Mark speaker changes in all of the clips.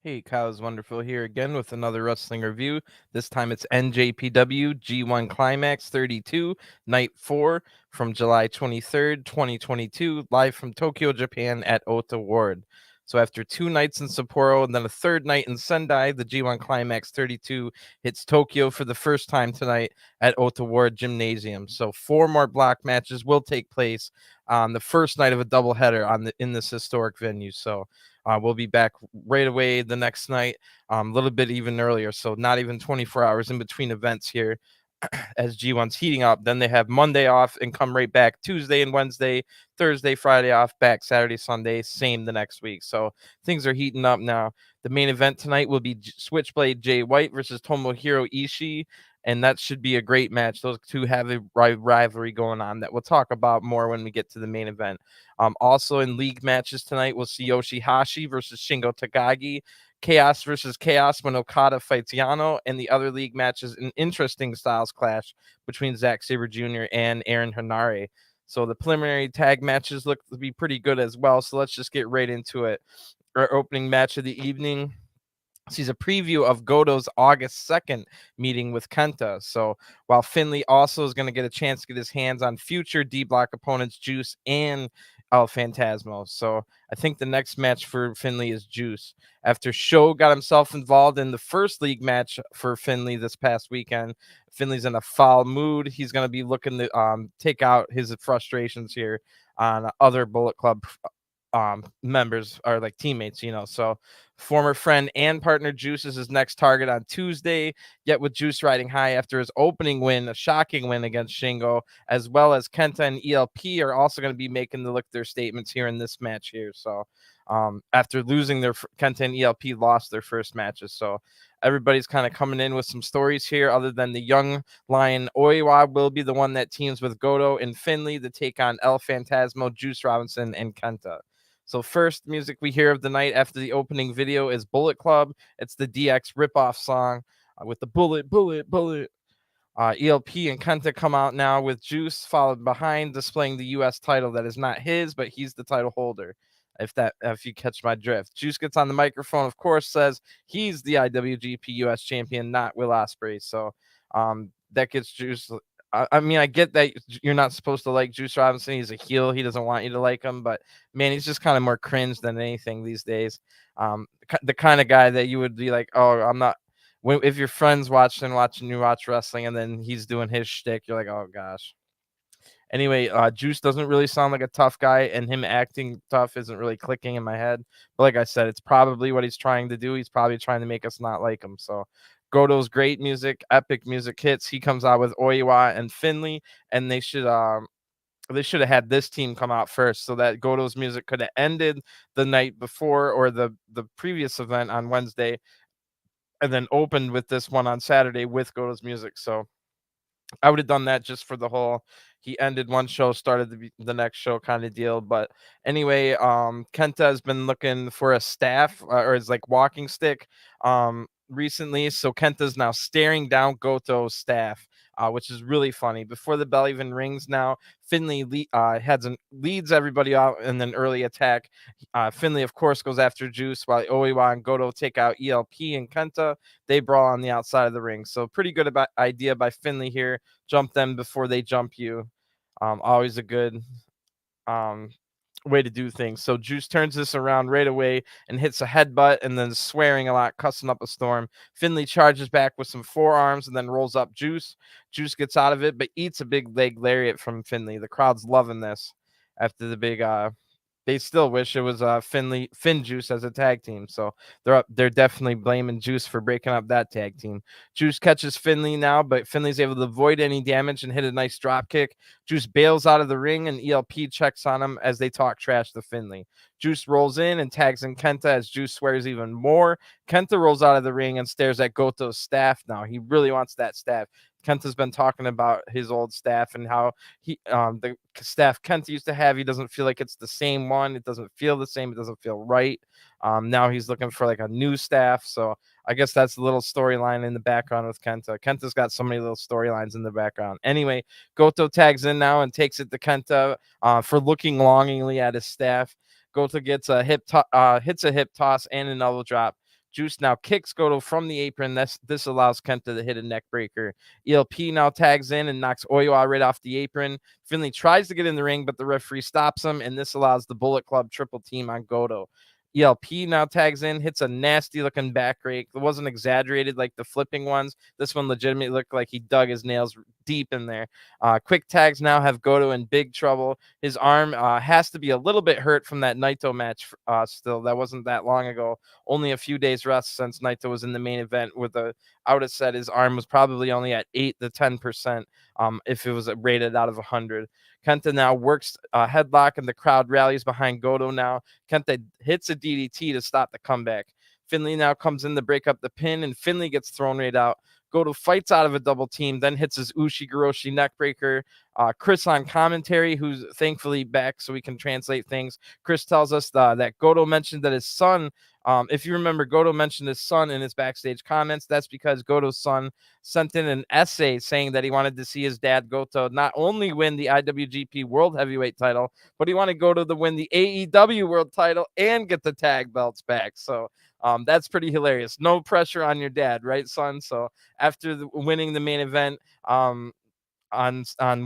Speaker 1: Hey, Kyle's Wonderful here again with another wrestling review. This time it's NJPW G1 Climax 32, Night 4 from July 23rd, 2022, live from Tokyo, Japan at Ota Ward. So after 2 nights in Sapporo and then a third night in Sendai, the G1 Climax 32 hits Tokyo for the first time tonight at Ota Ward Gymnasium. So 4 more block matches will take place on the first night of a doubleheader in this historic venue. So we'll be back right away the next night, a little bit even earlier. So not even 24 hours in between events here as G1's heating up. Then they have Monday off and come right back Tuesday and Wednesday, Thursday, Friday off, back Saturday, Sunday, same the next week. So things are heating up now. The main event tonight will be Switchblade Jay White versus Tomohiro Ishii. And that should be a great match. Those two have a rivalry going on that we'll talk about more when we get to the main event. Also in league matches tonight, we'll see Yoshihashi versus Shingo Takagi, Chaos versus Chaos when Okada fights Yano, and the other league matches an interesting styles clash between Zack Sabre Jr. and Aaron Hanare. So the preliminary tag matches look to be pretty good as well. So let's just get right into it. Our opening match of the evening sees a preview of Goto's August 2nd meeting with KENTA. So while Finlay also is going to get a chance to get his hands on future D-Block opponents, Juice and El Phantasmo. So I think the next match for Finlay is Juice. After Sho got himself involved in the first league match for Finlay this past weekend, Finlay's in a foul mood. He's going to be looking to take out his frustrations here on other Bullet Club members or like teammates, so former friend and partner Juice is his next target on Tuesday, yet with Juice riding high after his opening win, a shocking win against Shingo, as well as Kenta and ELP are also going to be making their statements here in this match here. So after losing Kenta and ELP lost their first matches, so everybody's kind of coming in with some stories here. Other than the young lion Oiwa will be the one that teams with Goto and Finlay to take on El Phantasmo, Juice Robinson, and Kenta. So first music we hear of the night after the opening video is Bullet Club. It's the DX ripoff song with the bullet, bullet, bullet. ELP and Kenta come out now with Juice followed behind, displaying the U.S. title that is not his, but he's the title holder. If you catch my drift, Juice gets on the microphone, of course, says he's the IWGP US champion, not Will Ospreay. So that gets Juice. I mean, I get that you're not supposed to like Juice Robinson. He's a heel. He doesn't want you to like him, but man, he's just kind of more cringe than anything these days. The kind of guy that you would be like, oh, I'm not. If your friends watch wrestling and then he's doing his shtick, you're like, oh gosh. Anyway, Juice doesn't really sound like a tough guy, and him acting tough isn't really clicking in my head. But like I said, it's probably what he's trying to do. He's probably trying to make us not like him. So Goto's great music, epic music hits. He comes out with Oiwa and Finlay, and they should have had this team come out first so that Goto's music could have ended the night before or the previous event on Wednesday, and then opened with this one on Saturday with Goto's music. So I would have done that just for the whole he ended one show, started the next show kind of deal. But anyway, Kenta has been looking for a staff or his like walking stick recently. So Kenta's now staring down Goto's staff, which is really funny. Before the bell even rings now, Finlay leads everybody out in an early attack. Finlay, of course, goes after Juice while Oiwa and Goto take out ELP and Kenta. They brawl on the outside of the ring. So pretty good idea by Finlay here. Jump them before they jump you. Always a good way to do things. So Juice turns this around right away and hits a headbutt and then swearing a lot, cussing up a storm. Finlay charges back with some forearms and then rolls up Juice. Juice gets out of it, but eats a big leg lariat from Finlay. The crowd's loving this after the big they still wish it was Finn Juice as a tag team. So they're definitely blaming Juice for breaking up that tag team. Juice catches Finlay now, but Finlay's able to avoid any damage and hit a nice drop kick. Juice bails out of the ring and ELP checks on him as they talk trash to Finlay. Juice rolls in and tags in Kenta as Juice swears even more. Kenta rolls out of the ring and stares at Goto's staff now. He really wants that staff. Kenta's been talking about his old staff and how the staff Kenta used to have, he doesn't feel like it's the same one. It doesn't feel the same. It doesn't feel right. Now he's looking for like a new staff. So I guess that's a little storyline in the background with Kenta. Kenta's got so many little storylines in the background. Anyway, Goto tags in now and takes it to Kenta for looking longingly at his staff. Goto gets a hits a hip toss and an elbow drop. Juice now kicks Goto from the apron. This allows Kenta to hit a neck breaker. ELP now tags in and knocks Oiwa right off the apron. Finlay tries to get in the ring, but the referee stops him, and this allows the Bullet Club triple team on Goto. ELP now tags in, hits a nasty looking back rake. It wasn't exaggerated like the flipping ones. This one legitimately looked like he dug his nails deep in there. Quick tags now have Goto in big trouble. His arm has to be a little bit hurt from that Naito match still. That wasn't that long ago. Only a few days rest since Naito was in the main event with a out of set. His arm was probably only at 8 to 10% if it was rated out of 100. Kenta now works a headlock and the crowd rallies behind Goto now. Kenta hits a DDT to stop the comeback. Finlay now comes in to break up the pin, and Finlay gets thrown right out. Goto fights out of a double team, then hits his Ushi-Giroshi neckbreaker. Chris on commentary, who's thankfully back so we can translate things. Chris tells us that Goto mentioned that his son, if you remember, Goto mentioned his son in his backstage comments. That's because Goto's son sent in an essay saying that he wanted to see his dad, Goto, not only win the IWGP World Heavyweight title, but he wanted Goto to win the AEW World title and get the tag belts back. So that's pretty hilarious. No pressure on your dad, right, son? So after winning the main event on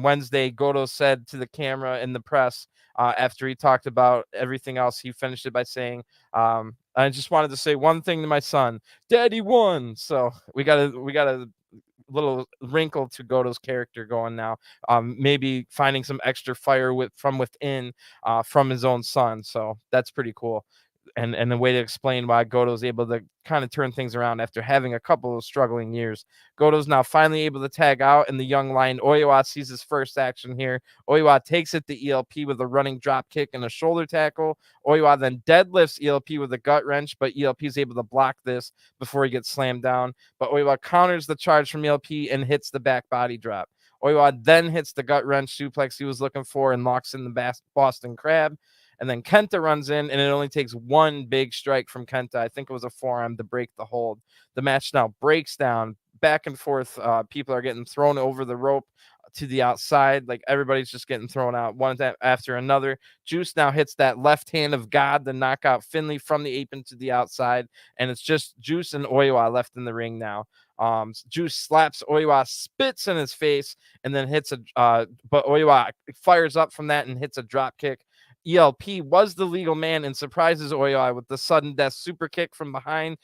Speaker 1: Wednesday, Goto said to the camera in the press after he talked about everything else, he finished it by saying, I just wanted to say one thing to my son, Daddy won. So we got a little wrinkle to Goto's character going now. Maybe finding some extra fire from within from his own son. So that's pretty cool. And a way to explain why Goto's able to kind of turn things around after having a couple of struggling years. Goto's now finally able to tag out, and the young lion Oiwa sees his first action here. Oiwa takes it to ELP with a running drop kick and a shoulder tackle. Oiwa then deadlifts ELP with a gut wrench, but ELP is able to block this before he gets slammed down. But Oiwa counters the charge from ELP and hits the back body drop. Oiwa then hits the gut wrench suplex he was looking for and locks in the Boston Crab. And then Kenta runs in, and it only takes one big strike from Kenta. I think it was a forearm to break the hold. The match now breaks down back and forth. People are getting thrown over the rope to the outside. Like everybody's just getting thrown out one after another. Juice now hits that left hand of God to knock out Finlay from the apron to the outside. And it's just Juice and Oiwa left in the ring now. Juice slaps Oiwa, spits in his face, and then hits but Oiwa fires up from that and hits a drop kick. ELP was the legal man and surprises Oiwa with the sudden death super kick from behind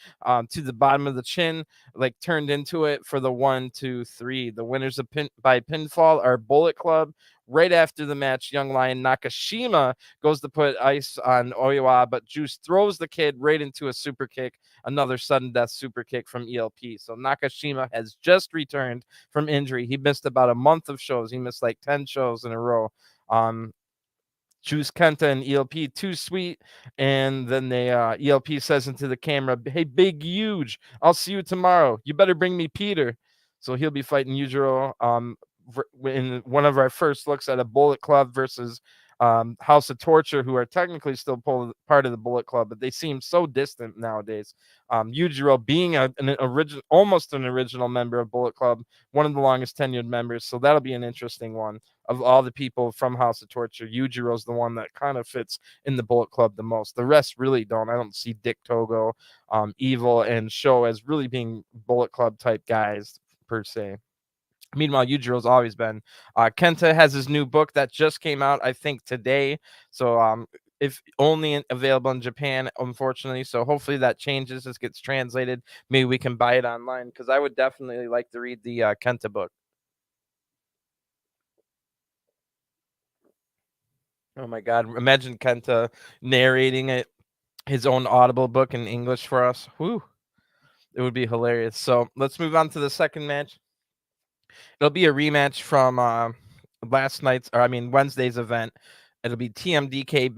Speaker 1: to the bottom of the chin, like turned into it for the 1, 2, 3. The winners by pinfall are Bullet Club. Right after the match, young lion Nakashima goes to put ice on Oiwa, but Juice throws the kid right into a super kick, another sudden death super kick from ELP. So Nakashima has just returned from injury. He missed about a month of shows. He missed like 10 shows in a row. Juice, Kenta, and ELP too sweet, and then they ELP says into the camera, "Hey, big huge, I'll see you tomorrow. You better bring me Peter." So he'll be fighting Yujiro in one of our first looks at a Bullet Club versus House of Torture, who are technically still part of the Bullet Club, but they seem so distant nowadays. Yujiro being almost an original member of Bullet Club, one of the longest tenured members, so that'll be an interesting one. Of all the people from House of Torture, Yujiro's the one that kind of fits in the Bullet Club the most. The rest really don't. I don't see Dick Togo, Evil, and Sho as really being Bullet Club type guys per se. Meanwhile, Yujiro's always been. Kenta has his new book that just came out, I think, today. So if only available in Japan, unfortunately. So hopefully that changes. This gets translated. Maybe we can buy it online, because I would definitely like to read the Kenta book. Oh my God. Imagine Kenta narrating his own Audible book in English for us. Whew. It would be hilarious. So let's move on to the second match. It'll be a rematch from Wednesday's event. It'll be TMDK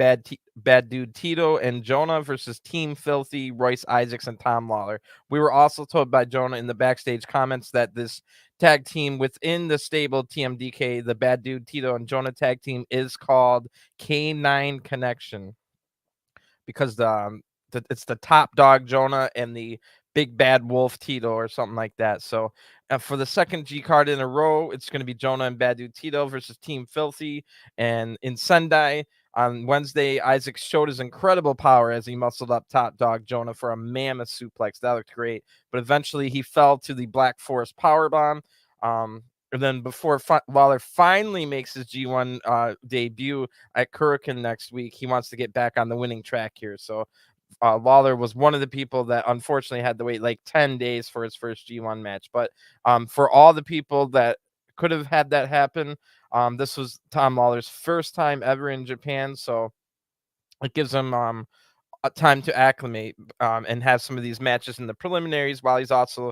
Speaker 1: Bad Dude Tito and JONAH versus Team Filthy, Royce Isaacs, and Tom Lawlor. We were also told by JONAH in the backstage comments that this tag team within the stable TMDK, the Bad Dude Tito and JONAH tag team, is called K9 Connection, because it's the top dog JONAH and the big bad wolf Tito or something like that. So for the second G card in a row, it's going to be JONAH and Bad Dude Tito versus Team Filthy and in Sendai. On Wednesday, Isaac showed his incredible power as he muscled up top dog JONAH for a mammoth suplex. That looked great, but eventually he fell to the Black Forest powerbomb. And then before Lawlor finally makes his G1 debut at Kurikan next week, he wants to get back on the winning track here. So Lawlor was one of the people that unfortunately had to wait like 10 days for his first G1 match. But for all the people that could have had that happen, this was Tom Lawlor's first time ever in Japan. So it gives him a time to acclimate and have some of these matches in the preliminaries while he's also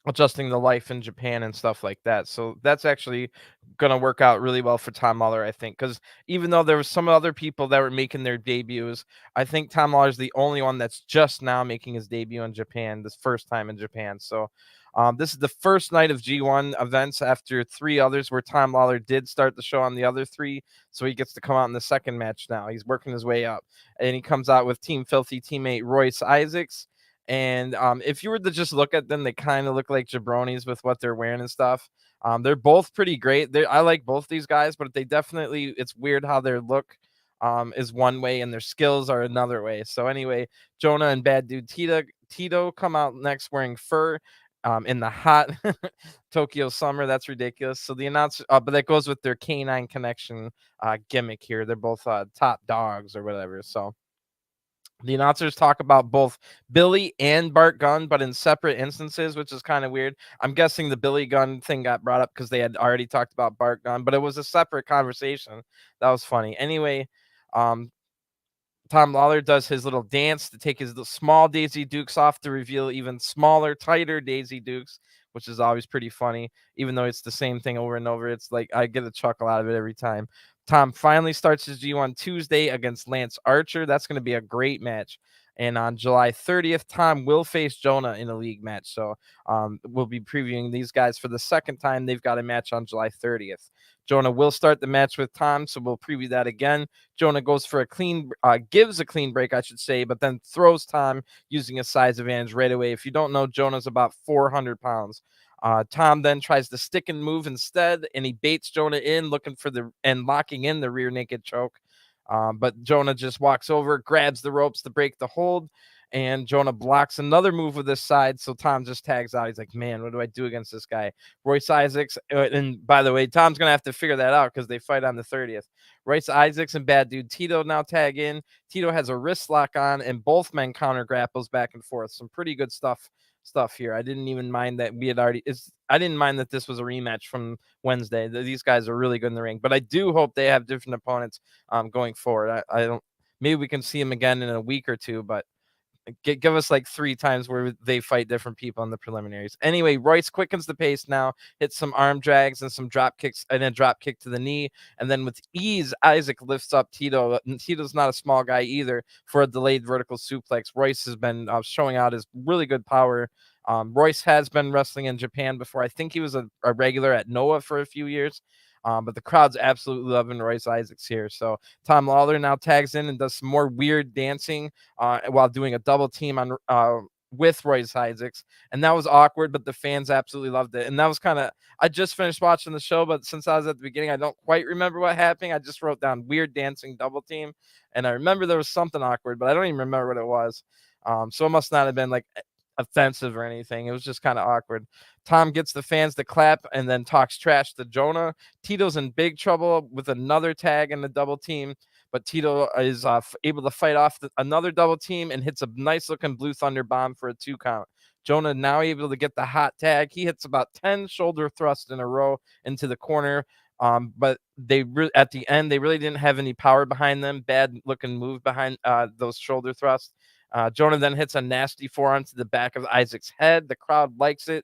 Speaker 1: adjusting the life in Japan and stuff like that. So that's actually going to work out really well for Tom Lawlor, I think, because even though there were some other people that were making their debuts, I think Tom Lawlor is the only one that's just now making his debut in Japan, this first time in Japan. So this is the first night of G1 events after 3 others where Tom Lawlor did start the show on the other 3. So he gets to come out in the second match now. He's working his way up, and he comes out with Team Filthy teammate Royce Isaacs. And if you were to just look at them, they kind of look like jabronis with what they're wearing and stuff. They're both pretty great. I like both these guys, but they definitely, it's weird how their look is one way and their skills are another way. So anyway, JONAH and Bad Dude Tito come out next wearing fur in the hot Tokyo summer. That's ridiculous. So the announcer, but that goes with their canine connection gimmick here. They're both top dogs or whatever. So the announcers talk about both Billy and Bart Gunn, but in separate instances, which is kind of weird. I'm guessing the Billy Gunn thing got brought up because they had already talked about Bart Gunn, but it was a separate conversation. That was funny. Anyway, Tom Lawlor does his little dance to take his small Daisy Dukes off to reveal even smaller, tighter Daisy Dukes, which is always pretty funny, even though it's the same thing over and over. It's like I get a chuckle out of it every time. Tom finally starts his G1 Tuesday against Lance Archer. That's going to be a great match. And on July 30th, Tom will face JONAH in a league match. So we'll be previewing these guys for the second time. They've got a match on July 30th. JONAH will start the match with Tom, so we'll preview that again. JONAH goes for a gives a clean break, I should say, but then throws Tom using a size advantage right away. If you don't know, JONAH's about 400 pounds. Tom then tries to stick and move instead, and he baits JONAH in, looking for and locking in the rear naked choke. But JONAH just walks over, grabs the ropes to break the hold, and JONAH blocks another move with this side. So Tom just tags out. He's like, man, what do I do against this guy? Royce Isaacs. And by the way, Tom's going to have to figure that out because they fight on the 30th. Royce Isaacs and Bad Dude Tito now tag in. Tito has a wrist lock on, and both men counter grapples back and forth. Some pretty good stuff here. I didn't even mind that I didn't mind that this was a rematch from Wednesday. These guys are really good in the ring, but I do hope they have different opponents going forward. I don't, maybe we can see them again in a week or two, but give us like 3 times where they fight different people in the preliminaries. Anyway, Royce quickens the pace now, hits some arm drags and some drop kicks and a drop kick to the knee. And then with ease, Isaac lifts up Tito. Tito's not a small guy either for a delayed vertical suplex. Royce has been showing out his really good power. Royce has been wrestling in Japan before. I think he was a regular at Noah for a few years. But the crowd's absolutely loving Royce Isaacs here. So Tom Lawlor now tags in and does some more weird dancing while doing a double team on with Royce Isaacs. And that was awkward, but the fans absolutely loved it. And that was I just finished watching the show, but since I was at the beginning, I don't quite remember what happened. I just wrote down weird dancing double team. And I remember there was something awkward, but I don't even remember what it was. So it must not have been like offensive or anything. It was just kind of awkward. Tom gets the fans to clap and then talks trash to JONAH. Tito's in big trouble with another tag and a double team, but Tito is able to fight off another double team and hits a nice looking Blue Thunder bomb for a 2 count. JONAH now able to get the hot tag. He hits about 10 shoulder thrusts in a row into the corner. But at the end, they really didn't have any power behind them. Bad looking move behind those shoulder thrusts. JONAH then hits a nasty forearm to the back of Isaac's head. The crowd likes it.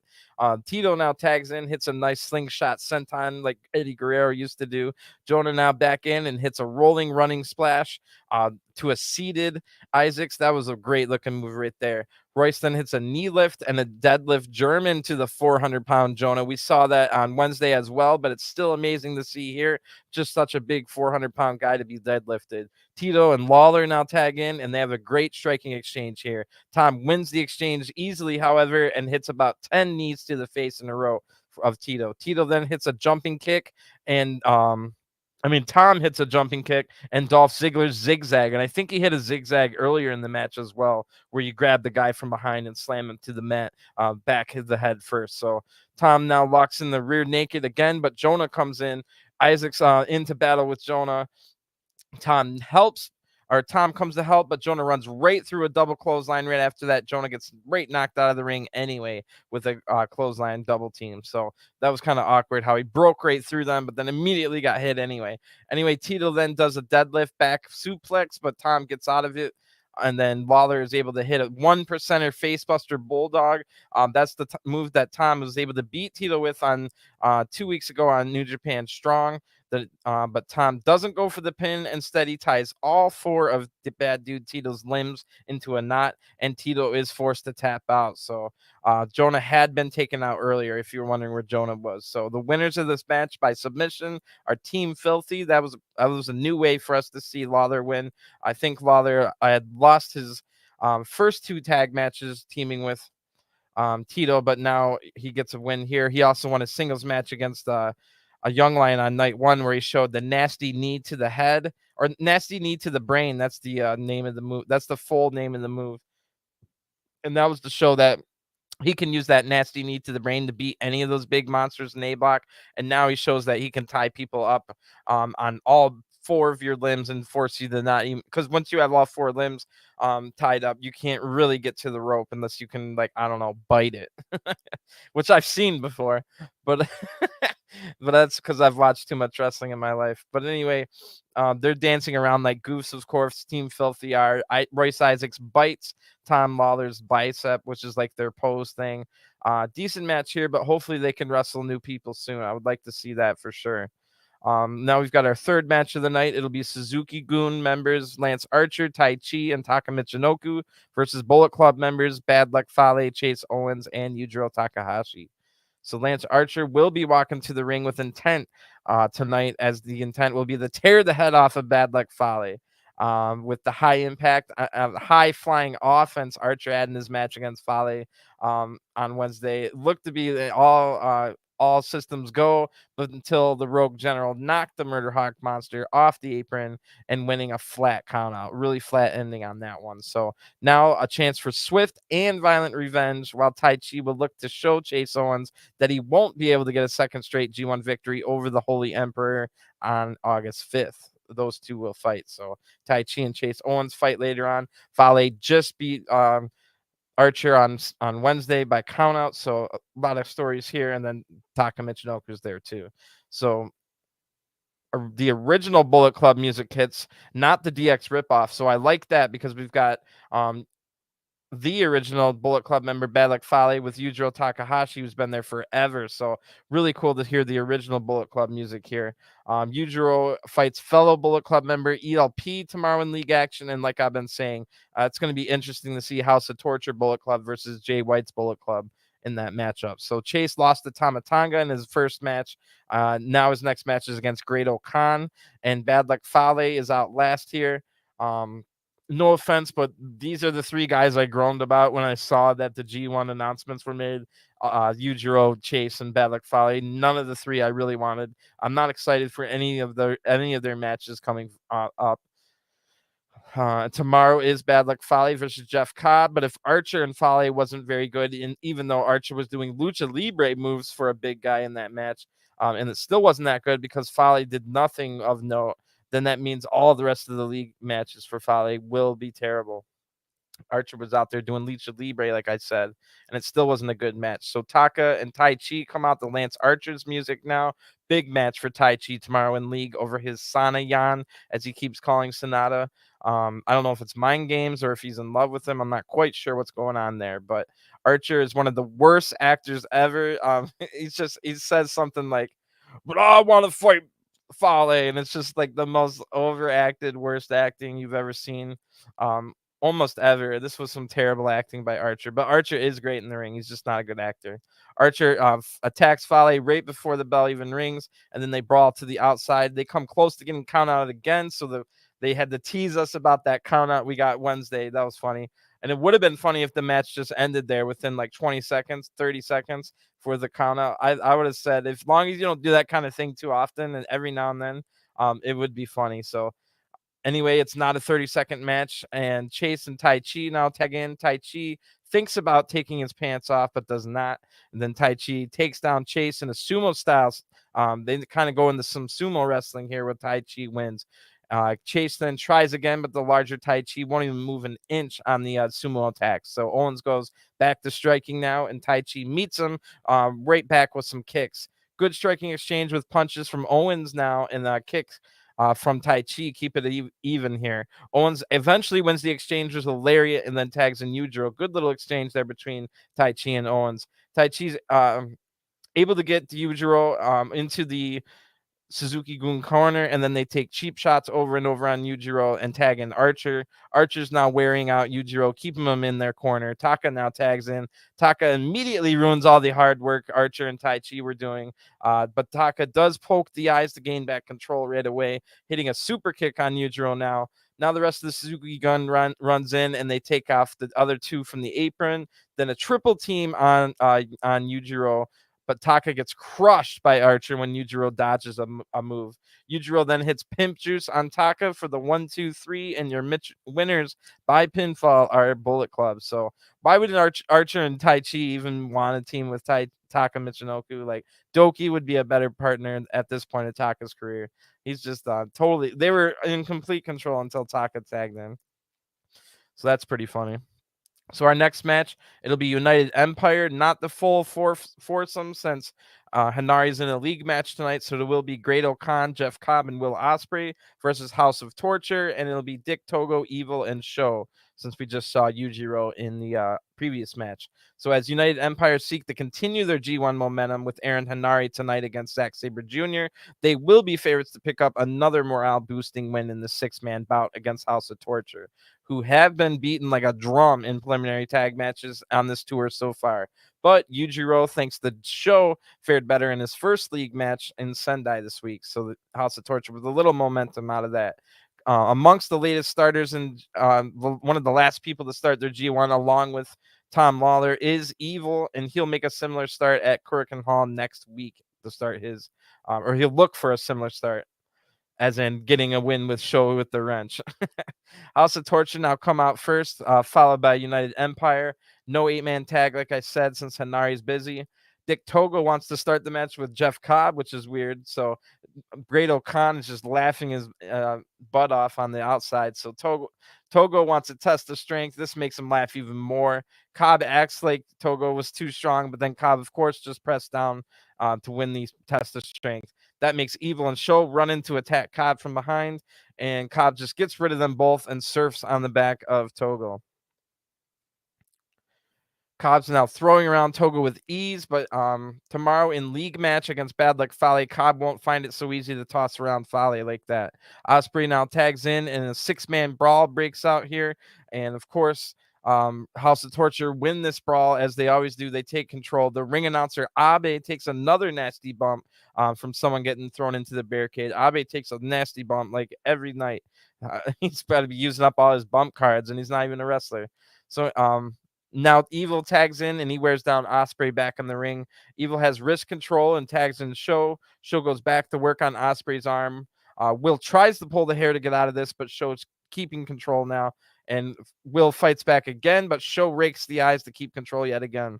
Speaker 1: Tito now tags in, hits a nice slingshot senton like Eddie Guerrero used to do. JONAH now back in and hits a rolling running splash to a seated Isaacs. That was a great looking move right there. Royce then hits a knee lift and a deadlift German to the 400-pound JONAH. We saw that on Wednesday as well, but it's still amazing to see here. Just such a big 400-pound guy to be deadlifted. Tito and Lawlor now tag in, and they have a great striking exchange here. Tom wins the exchange easily, however, and hits about 10 knees to the face in a row of Tito. Tito then hits a jumping kick and I mean, Tom hits a jumping kick and Dolph Ziggler's zigzag. And I think he hit a zigzag earlier in the match as well, where you grab the guy from behind and slam him to the mat, back of the head first. So Tom now locks in the rear naked again, but JONAH comes in. Isaac's into battle with JONAH. Tom helps, or Tom comes to help, but JONAH runs right through a double clothesline. Right after that, JONAH gets right knocked out of the ring anyway with a clothesline double team. So that was kind of awkward how he broke right through them, but then immediately got hit anyway. Anyway, Tito then does a deadlift back suplex, but Tom gets out of it. And then Lawlor is able to hit a 1%er facebuster bulldog. That's the move that Tom was able to beat Tito with on 2 weeks ago on New Japan Strong. But Tom doesn't go for the pin. Instead, he ties all four of the bad dude Tito's limbs into a knot, and Tito is forced to tap out. So JONAH had been taken out earlier, if you were wondering where JONAH was. So the winners of this match by submission are Team Filthy. That was a new way for us to see Lawlor win. I think Lawlor had lost his first two tag matches teaming with Tito, but now he gets a win here. He also won a singles match against a young lion on night one, where he showed the nasty knee to the head, or nasty knee to the brain. That's the name of the move. That's the full name of the move. And that was to show that he can use that nasty knee to the brain to beat any of those big monsters in A block. And now he shows that he can tie people up on all four of your limbs and force you to not even, because once you have all four limbs tied up, you can't really get to the rope unless you can, like, I don't know, bite it, which I've seen before, but but that's because I've watched too much wrestling in my life. But anyway, they're dancing around like goofs. Of course, Team Filthy are. Royce Isaacs bites Tom Lawlor's bicep, which is like their pose thing. Decent match here, but hopefully they can wrestle new people soon. I would like to see that for sure. Now we've got our third match of the night. It'll be Suzuki-gun members Lance Archer, Taichi, and Taka Michinoku versus Bullet Club members Bad Luck Fale, Chase Owens, and Yujiro Takahashi. So Lance Archer will be walking to the ring with intent tonight, as the intent will be to tear the head off of Bad Luck Fale. With the high impact, high flying offense Archer had in his match against Fale on Wednesday, it looked to be all systems go, but until the Rogue General knocked the Murder Hawk monster off the apron and winning a flat count out. Really flat ending on that one. So now a chance for swift and violent revenge, while Taichi will look to show Chase Owens that he won't be able to get a second straight G1 victory over the Holy Emperor on August 5th. Those two will fight. So Taichi and Chase Owens fight later on. Fale just beat Archer on Wednesday by countout. So a lot of stories here, and then Taka Michinoku's there too. So the original Bullet Club music hits, not the DX ripoff. So I like that, because we've got the original Bullet Club member Bad Luck Fale with Yujiro Takahashi, who's been there forever. So really cool to hear the original Bullet Club music here. Yujiro fights fellow Bullet Club member ELP tomorrow in league action, and like I've been saying, it's going to be interesting to see House of Torture Bullet Club versus Jay White's Bullet Club in that matchup. So Chase lost to Tamatanga in his first match. Now his next match is against Grado Khan, and Bad Luck Fale is out last here. No offense, but these are the three guys I groaned about when I saw that the G1 announcements were made. Yujiro, Chase, and Bad Luck Fale. None of the three I really wanted. I'm not excited for any of their matches coming up. Tomorrow is Bad Luck Fale versus Jeff Cobb, but if Archer and Fale wasn't very good, and even though Archer was doing lucha libre moves for a big guy in that match, and it still wasn't that good because Fale did nothing of note, then that means all the rest of the league matches for Fale will be terrible. Archer was out there doing lucha libre, like I said, and it still wasn't a good match. So Taka and Taichi come out to Lance Archer's music now. Big match for Taichi tomorrow in league over his Sanayan, as he keeps calling Sonata. I don't know if it's mind games or if he's in love with him. I'm not quite sure what's going on there, but Archer is one of the worst actors ever. He says something like, "But I want to fight Fale," and it's just like the most overacted, worst acting you've ever seen. Almost ever. This was some terrible acting by Archer, but Archer is great in the ring. He's just not a good actor. Archer attacks Fale right before the bell even rings, and then they brawl to the outside. They come close to getting count out again, so they had to tease us about that count out we got Wednesday. That was funny. And it would have been funny if the match just ended there within like 20 seconds, 30 seconds for the count out. I would have said, as long as you don't do that kind of thing too often and every now and then, it would be funny. So anyway, it's not a 30-second match, and Chase and Taichi now tag in. Taichi thinks about taking his pants off, but does not. And then Taichi takes down Chase in a sumo style. They kind of go into some sumo wrestling here where Taichi wins. Chase then tries again, but the larger Taichi won't even move an inch on the sumo attack. So Owens goes back to striking now, and Taichi meets him right back with some kicks. Good striking exchange with punches from Owens now, and kicks from Taichi. Keep it even here. Owens eventually wins the exchange with a lariat and then tags in Yujiro. Good little exchange there between Taichi and Owens. Taichi's able to get Yujiro into the Suzuki-gun corner, and then they take cheap shots over and over on Yujiro and tag in Archer. Archer's now wearing out Yujiro, keeping him in their corner. Taka now tags in. Taka immediately ruins all the hard work Archer and Taichi were doing, but Taka does poke the eyes to gain back control right away, hitting a super kick on Yujiro now. Now the rest of the Suzuki-gun runs in, and they take off the other two from the apron. Then a triple team on Yujiro, but Taka gets crushed by Archer when Yujiro dodges a move. Yujiro then hits Pimp Juice on Taka for the 1-2-3, and your winners by pinfall are Bullet Club. So why would Archer and Taichi even want to team with Taka Michinoku? Like, Doki would be a better partner at this point of Taka's career. He's just totally, they were in complete control until Taka tagged in. So that's pretty funny. So our next match, it'll be United Empire, not the full foursome since Hanari's in a league match tonight. So there will be Great-O-Khan, Jeff Cobb, and Will Ospreay versus House of Torture, and it'll be Dick Togo, Evil, and Sho, since we just saw Yujiro in the previous match. So as United Empire seek to continue their G1 momentum with Aaron Hanari tonight against Zack Sabre Jr., they will be favorites to pick up another morale-boosting win in the six-man bout against House of Torture, who have been beaten like a drum in preliminary tag matches on this tour so far. But Yujiro, thanks to the show, fared better in his first league match in Sendai this week. So the House of Torture with a little momentum out of that. Amongst the latest starters and one of the last people to start their G1 along with Tom Lawlor is Evil, and he'll make a similar start at Kurikan Hall next week to start his, or he'll look for a similar start, as in getting a win with Sho with the wrench. House of Torture now come out first, followed by United Empire. No 8-man tag, like I said, since Hanari's busy. Dick Togo wants to start the match with Jeff Cobb, which is weird. So Great-O-Khan is just laughing his butt off on the outside. So Togo wants to test the strength. This makes him laugh even more. Cobb acts like Togo was too strong, but then Cobb, of course, just pressed down to win the test of strength. That makes Evil and Sho run in to attack Cobb from behind, and Cobb just gets rid of them both and surfs on the back of Togo. Cobb's now throwing around Togo with ease, but tomorrow in league match against Bad Luck Fale, Cobb won't find it so easy to toss around Fale like that. Ospreay now tags in, and a 6-man brawl breaks out here. And of course, House of Torture win this brawl as they always do. They take control. The ring announcer Abe takes another nasty bump from someone getting thrown into the barricade. Abe takes a nasty bump like every night. He's about to be using up all his bump cards, and he's not even a wrestler. So now Evil tags in, and he wears down Ospreay back in the ring. Evil has wrist control and tags in Sho. Sho goes back to work on Ospreay's arm. Will tries to pull the hair to get out of this, but Sho's keeping control now. And Will fights back again, but Sho rakes the eyes to keep control yet again.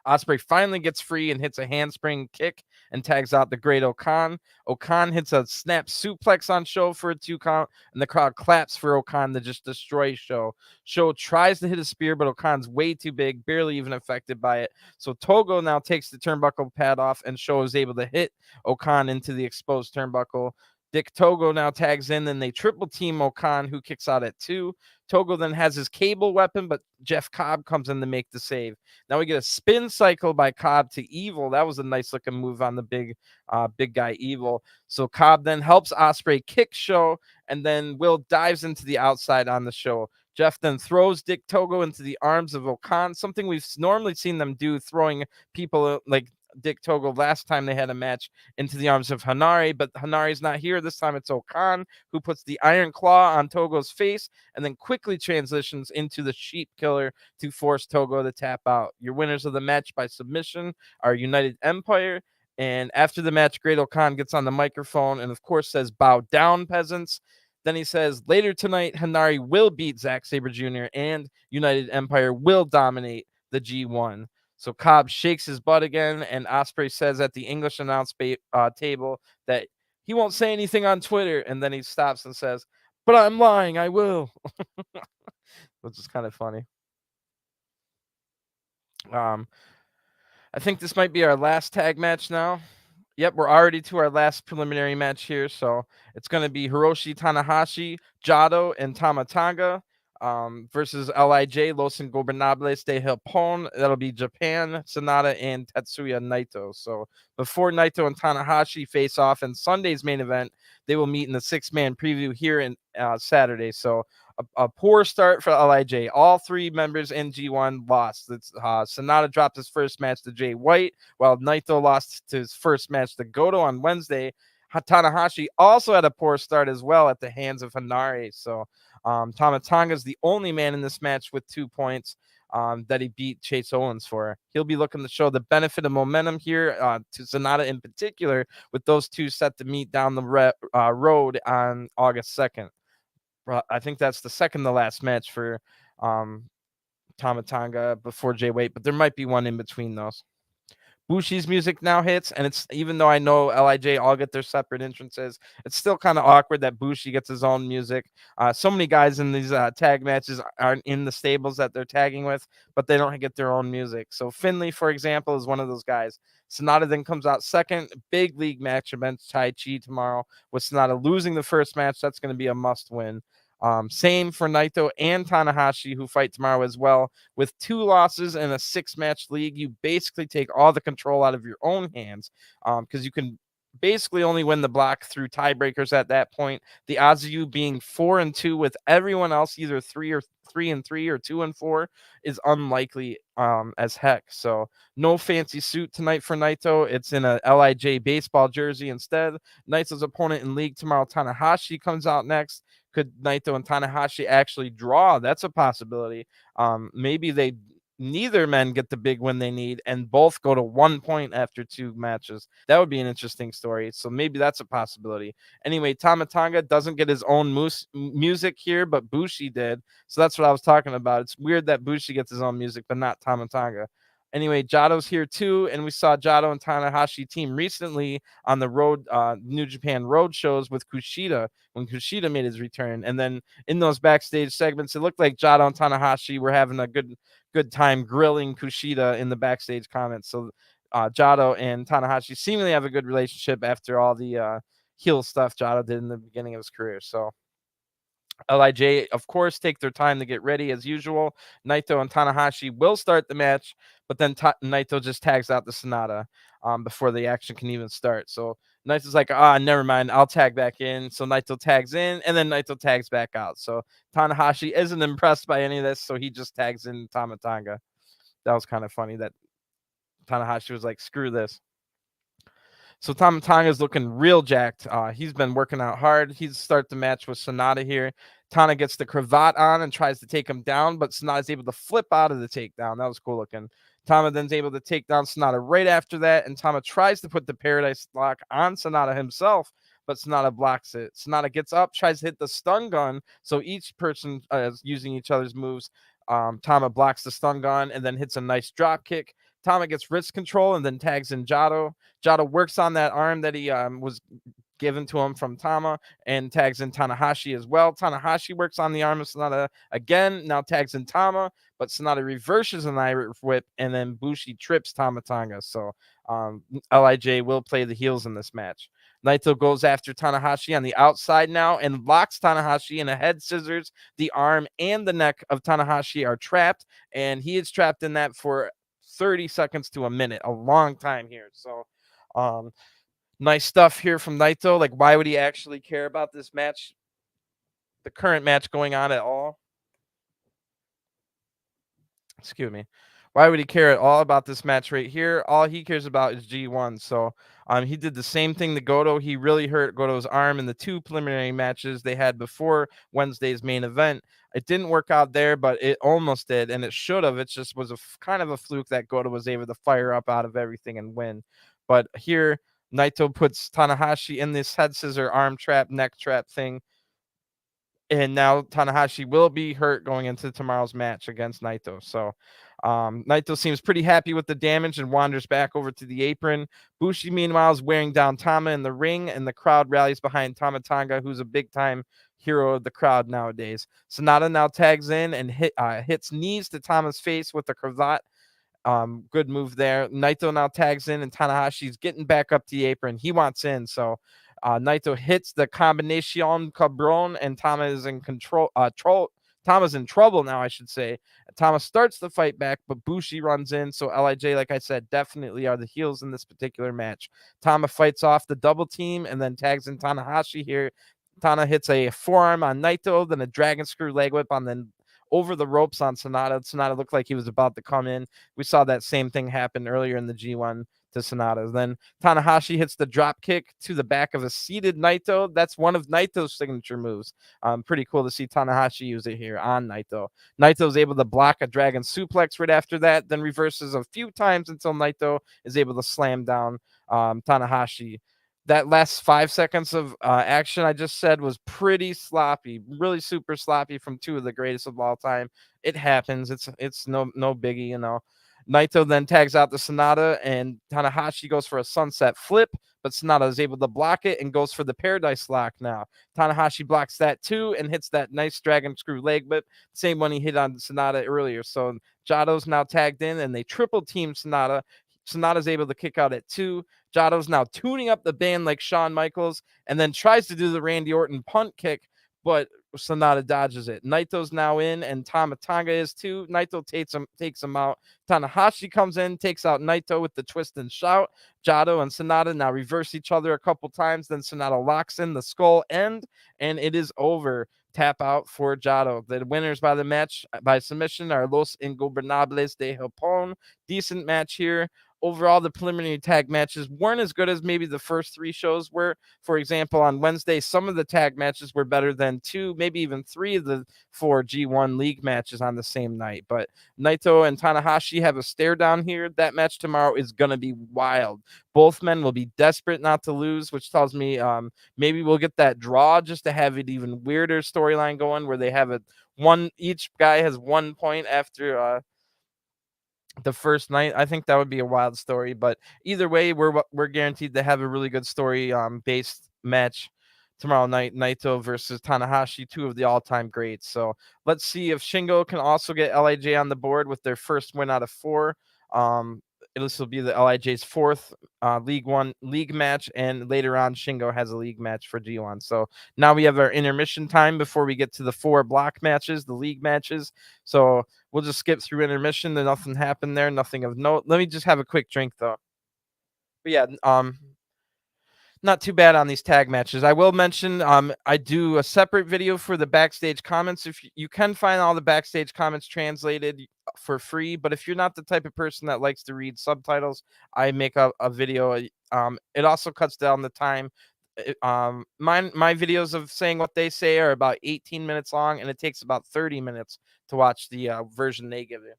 Speaker 1: Ospreay finally gets free and hits a handspring kick and tags out the Great-O-Khan. O-Khan hits a snap suplex on Sho for a 2 count, and the crowd claps for O-Khan to just destroy Sho. Sho tries to hit a spear, but O-Khan's way too big, barely even affected by it. So Togo now takes the turnbuckle pad off, and Sho is able to hit O-Khan into the exposed turnbuckle. Dick Togo now tags in, and they triple team O-Khan, who kicks out at 2. Togo then has his cable weapon, but Jeff Cobb comes in to make the save. Now we get a spin cycle by Cobb to Evil. That was a nice looking move on the big guy Evil. So Cobb then helps Ospreay kick Sho, and then Will dives into the outside on the Sho. Jeff then throws Dick Togo into the arms of O-Khan, something we've normally seen them do, throwing people like Dick Togo last time they had a match into the arms of Hanari, but Hanari's not here. This time it's O-Khan who puts the iron claw on Togo's face and then quickly transitions into the sheep killer to force Togo to tap out. Your winners of the match by submission are United Empire And after the match, Great Khan gets on the microphone and, of course, says, "Bow down, peasants." Then he says, "Later tonight, Hanari will beat Zack Sabre Jr. and United Empire will dominate the G1. So Cobb shakes his butt again, and Ospreay says at the English announce table that he won't say anything on Twitter. And then he stops and says, "But I'm lying, I will," which is kind of funny. I think this might be our last tag match now. Yep, we're already to our last preliminary match here. So it's going to be Hiroshi Tanahashi, Jado, and Tama Tonga versus LIJ, Los Ingobernables de Japón. That'll be Japan, Sonata, and Tetsuya Naito. So before Naito and Tanahashi face off in Sunday's main event, they will meet in the six-man preview here in Saturday. So a poor start for LIJ. All three members in G1 lost. Sonata dropped his first match to Jay White, while Naito lost to his first match to Goto on Wednesday. Tanahashi also had a poor start as well at the hands of Hanari. So Tama Tonga is the only man in this match with 2 points that he beat Chase Owens for. He'll be looking to show the benefit of momentum here to Sonata in particular, with those two set to meet down the road on August 2nd. I think that's the second to last match for Tama Tonga before Jay White, but there might be one in between those. Bushi's music now hits, and it's, even though I know LIJ all get their separate entrances, it's still kind of awkward that Bushi gets his own music. So many guys in these tag matches aren't in the stables that they're tagging with, but they don't get their own music. So Finlay, for example, is one of those guys. Sonata then comes out second. Big league match against Taichi tomorrow, with Sonata losing the first match. That's going to be a must win. Same for Naito and Tanahashi, who fight tomorrow as well. With 2 losses in a 6-match league, you basically take all the control out of your own hands, because you can basically only win the block through tiebreakers at that point. The odds of you being 4-2 with everyone else either 3-3 or 2-4 is unlikely as heck. So no fancy suit tonight for Naito. It's in a LIJ baseball jersey instead. Naito's opponent in league tomorrow, Tanahashi, comes out next. Could Naito and Tanahashi actually draw? That's a possibility. Maybe neither men get the big win they need and both go to 1 point after 2 matches. That would be an interesting story. So maybe that's a possibility. Anyway, Tama Tonga doesn't get his own music here, but Bushi did. So that's what I was talking about. It's weird that Bushi gets his own music, but not Tama Tonga. Anyway, Jado's here too, and we saw Jado and Tanahashi team recently on the road, New Japan road shows with Kushida when Kushida made his return. And then in those backstage segments, it looked like Jado and Tanahashi were having a good time grilling Kushida in the backstage comments. So Jado and Tanahashi seemingly have a good relationship after all the heel stuff Jado did in the beginning of his career. So LIJ, of course, take their time to get ready as usual. Naito and Tanahashi will start the match, but then Naito just tags out the Sonata before the action can even start. So Naito's like, never mind, I'll tag back in. So Naito tags in, and then Naito tags back out. So Tanahashi isn't impressed by any of this, so he just tags in Tama Tonga. That was kind of funny that Tanahashi was like, screw this. So Tama Tonga is looking real jacked. He's been working out hard. He's start the match with Sonata here. Tana gets the cravat on and tries to take him down, but Sonata is able to flip out of the takedown. That was cool looking. Tama then's able to take down Sonata right after that, and Tama tries to put the Paradise Lock on Sonata himself, but Sonata blocks it. Sonata gets up, tries to hit the stun gun, so each person is using each other's moves. Tama blocks the stun gun and then hits a nice drop kick. Tama gets wrist control and then tags in Jado. Jado works on that arm that he was given to him from Tama and tags in Tanahashi as well. Tanahashi works on the arm of Sonata again, now tags in Tama, but Sonata reverses an Irish whip and then Bushi trips Tama Tonga. So LIJ will play the heels in this match. Naito goes after Tanahashi on the outside now and locks Tanahashi in a head scissors. The arm and the neck of Tanahashi are trapped, and he is trapped in that for 30 seconds to a minute, a long time here. So nice stuff here from Naito. Like, why would he actually care about this match, the current match going on at all? Excuse me. Why would he care at all about this match right here? All he cares about is G1. So he did the same thing to Goto. He really hurt Goto's arm in the 2 preliminary matches they had before Wednesday's main event. It didn't work out there, but it almost did, and it should have. It just was kind of a fluke that Goto was able to fire up out of everything and win. But here, Naito puts Tanahashi in this head scissor, arm trap, neck trap thing. And now Tanahashi will be hurt going into tomorrow's match against Naito. So Naito seems pretty happy with the damage and wanders back over to the apron. Bushi, meanwhile, is wearing down Tama in the ring, and the crowd rallies behind Tama Tonga, who's a big-time hero of the crowd nowadays. Sonata now tags in and hits knees to Tama's face with the cravat. Good move there. Naito now tags in, and Tanahashi's getting back up the apron. He wants in, so Naito hits the combination cabron, and Tama is in control. Tama's in trouble now, I should say. Tama starts the fight back, but Bushi runs in. So LIJ, like I said, definitely are the heels in this particular match. Tama fights off the double team and then tags in Tanahashi here. Tana hits a forearm on Naito, then a dragon screw leg whip on the over the ropes on Sonata. Sonata looked like he was about to come in. We saw that same thing happen earlier in the G1 to Sonata. Then Tanahashi hits the drop kick to the back of a seated Naito. That's one of Naito's signature moves. Pretty cool to see Tanahashi use it here on Naito. Naito's able to block a dragon suplex right after that, then reverses a few times until Naito is able to slam down Tanahashi. That last 5 seconds of action I just said was pretty sloppy, really super sloppy from two of the greatest of all time. It happens. It's no biggie, you know. Naito then tags out the Sonata, and Tanahashi goes for a sunset flip, but Sonata is able to block it and goes for the Paradise Lock now. Tanahashi blocks that too and hits that nice dragon screw leg whip, same one he hit on Sonata earlier. So Jato's now tagged in, and they triple team Sonata. Sonata's able to kick out at 2. Jato's now tuning up the band like Shawn Michaels and then tries to do the Randy Orton punt kick, but Sonata dodges it. Naito's now in, and Tama Tonga is too. Naito takes him out. Tanahashi comes in, takes out Naito with the twist and shout. Jato and Sonata now reverse each other a couple times. Then Sonata locks in the skull end, and it is over. Tap out for Jato. The winners by the match by submission are Los Ingobernables de Japón. Decent match here. Overall, the preliminary tag matches weren't as good as maybe the first 3 shows were. For example, on Wednesday, some of the tag matches were better than 2, maybe even 3 of the 4 G1 League matches on the same night. But Naito and Tanahashi have a stare down here. That match tomorrow is going to be wild. Both men will be desperate not to lose, which tells me maybe we'll get that draw just to have it even weirder storyline going where they have each guy has 1 point after the first night. I think that would be a wild story, but either way, we're guaranteed to have a really good story based match tomorrow night. Naito versus Tanahashi, 2 of the all-time greats. So let's see if Shingo can also get LIJ on the board with their first win out of 4. This will be the LIJ's 4th League One league match, and later on Shingo has a league match for G1. So now we have our intermission time before we get to the 4 block matches, the league matches. So we'll just skip through intermission. Nothing happened there, nothing of note. Let me just have a quick drink though. But yeah, not too bad on these tag matches. I will mention I do a separate video for the backstage comments. If you can find all the backstage comments translated for free, but if you're not the type of person that likes to read subtitles, I make a video. It also cuts down the time. My videos of saying what they say are about 18 minutes long, and it takes about 30 minutes to watch the version they give you.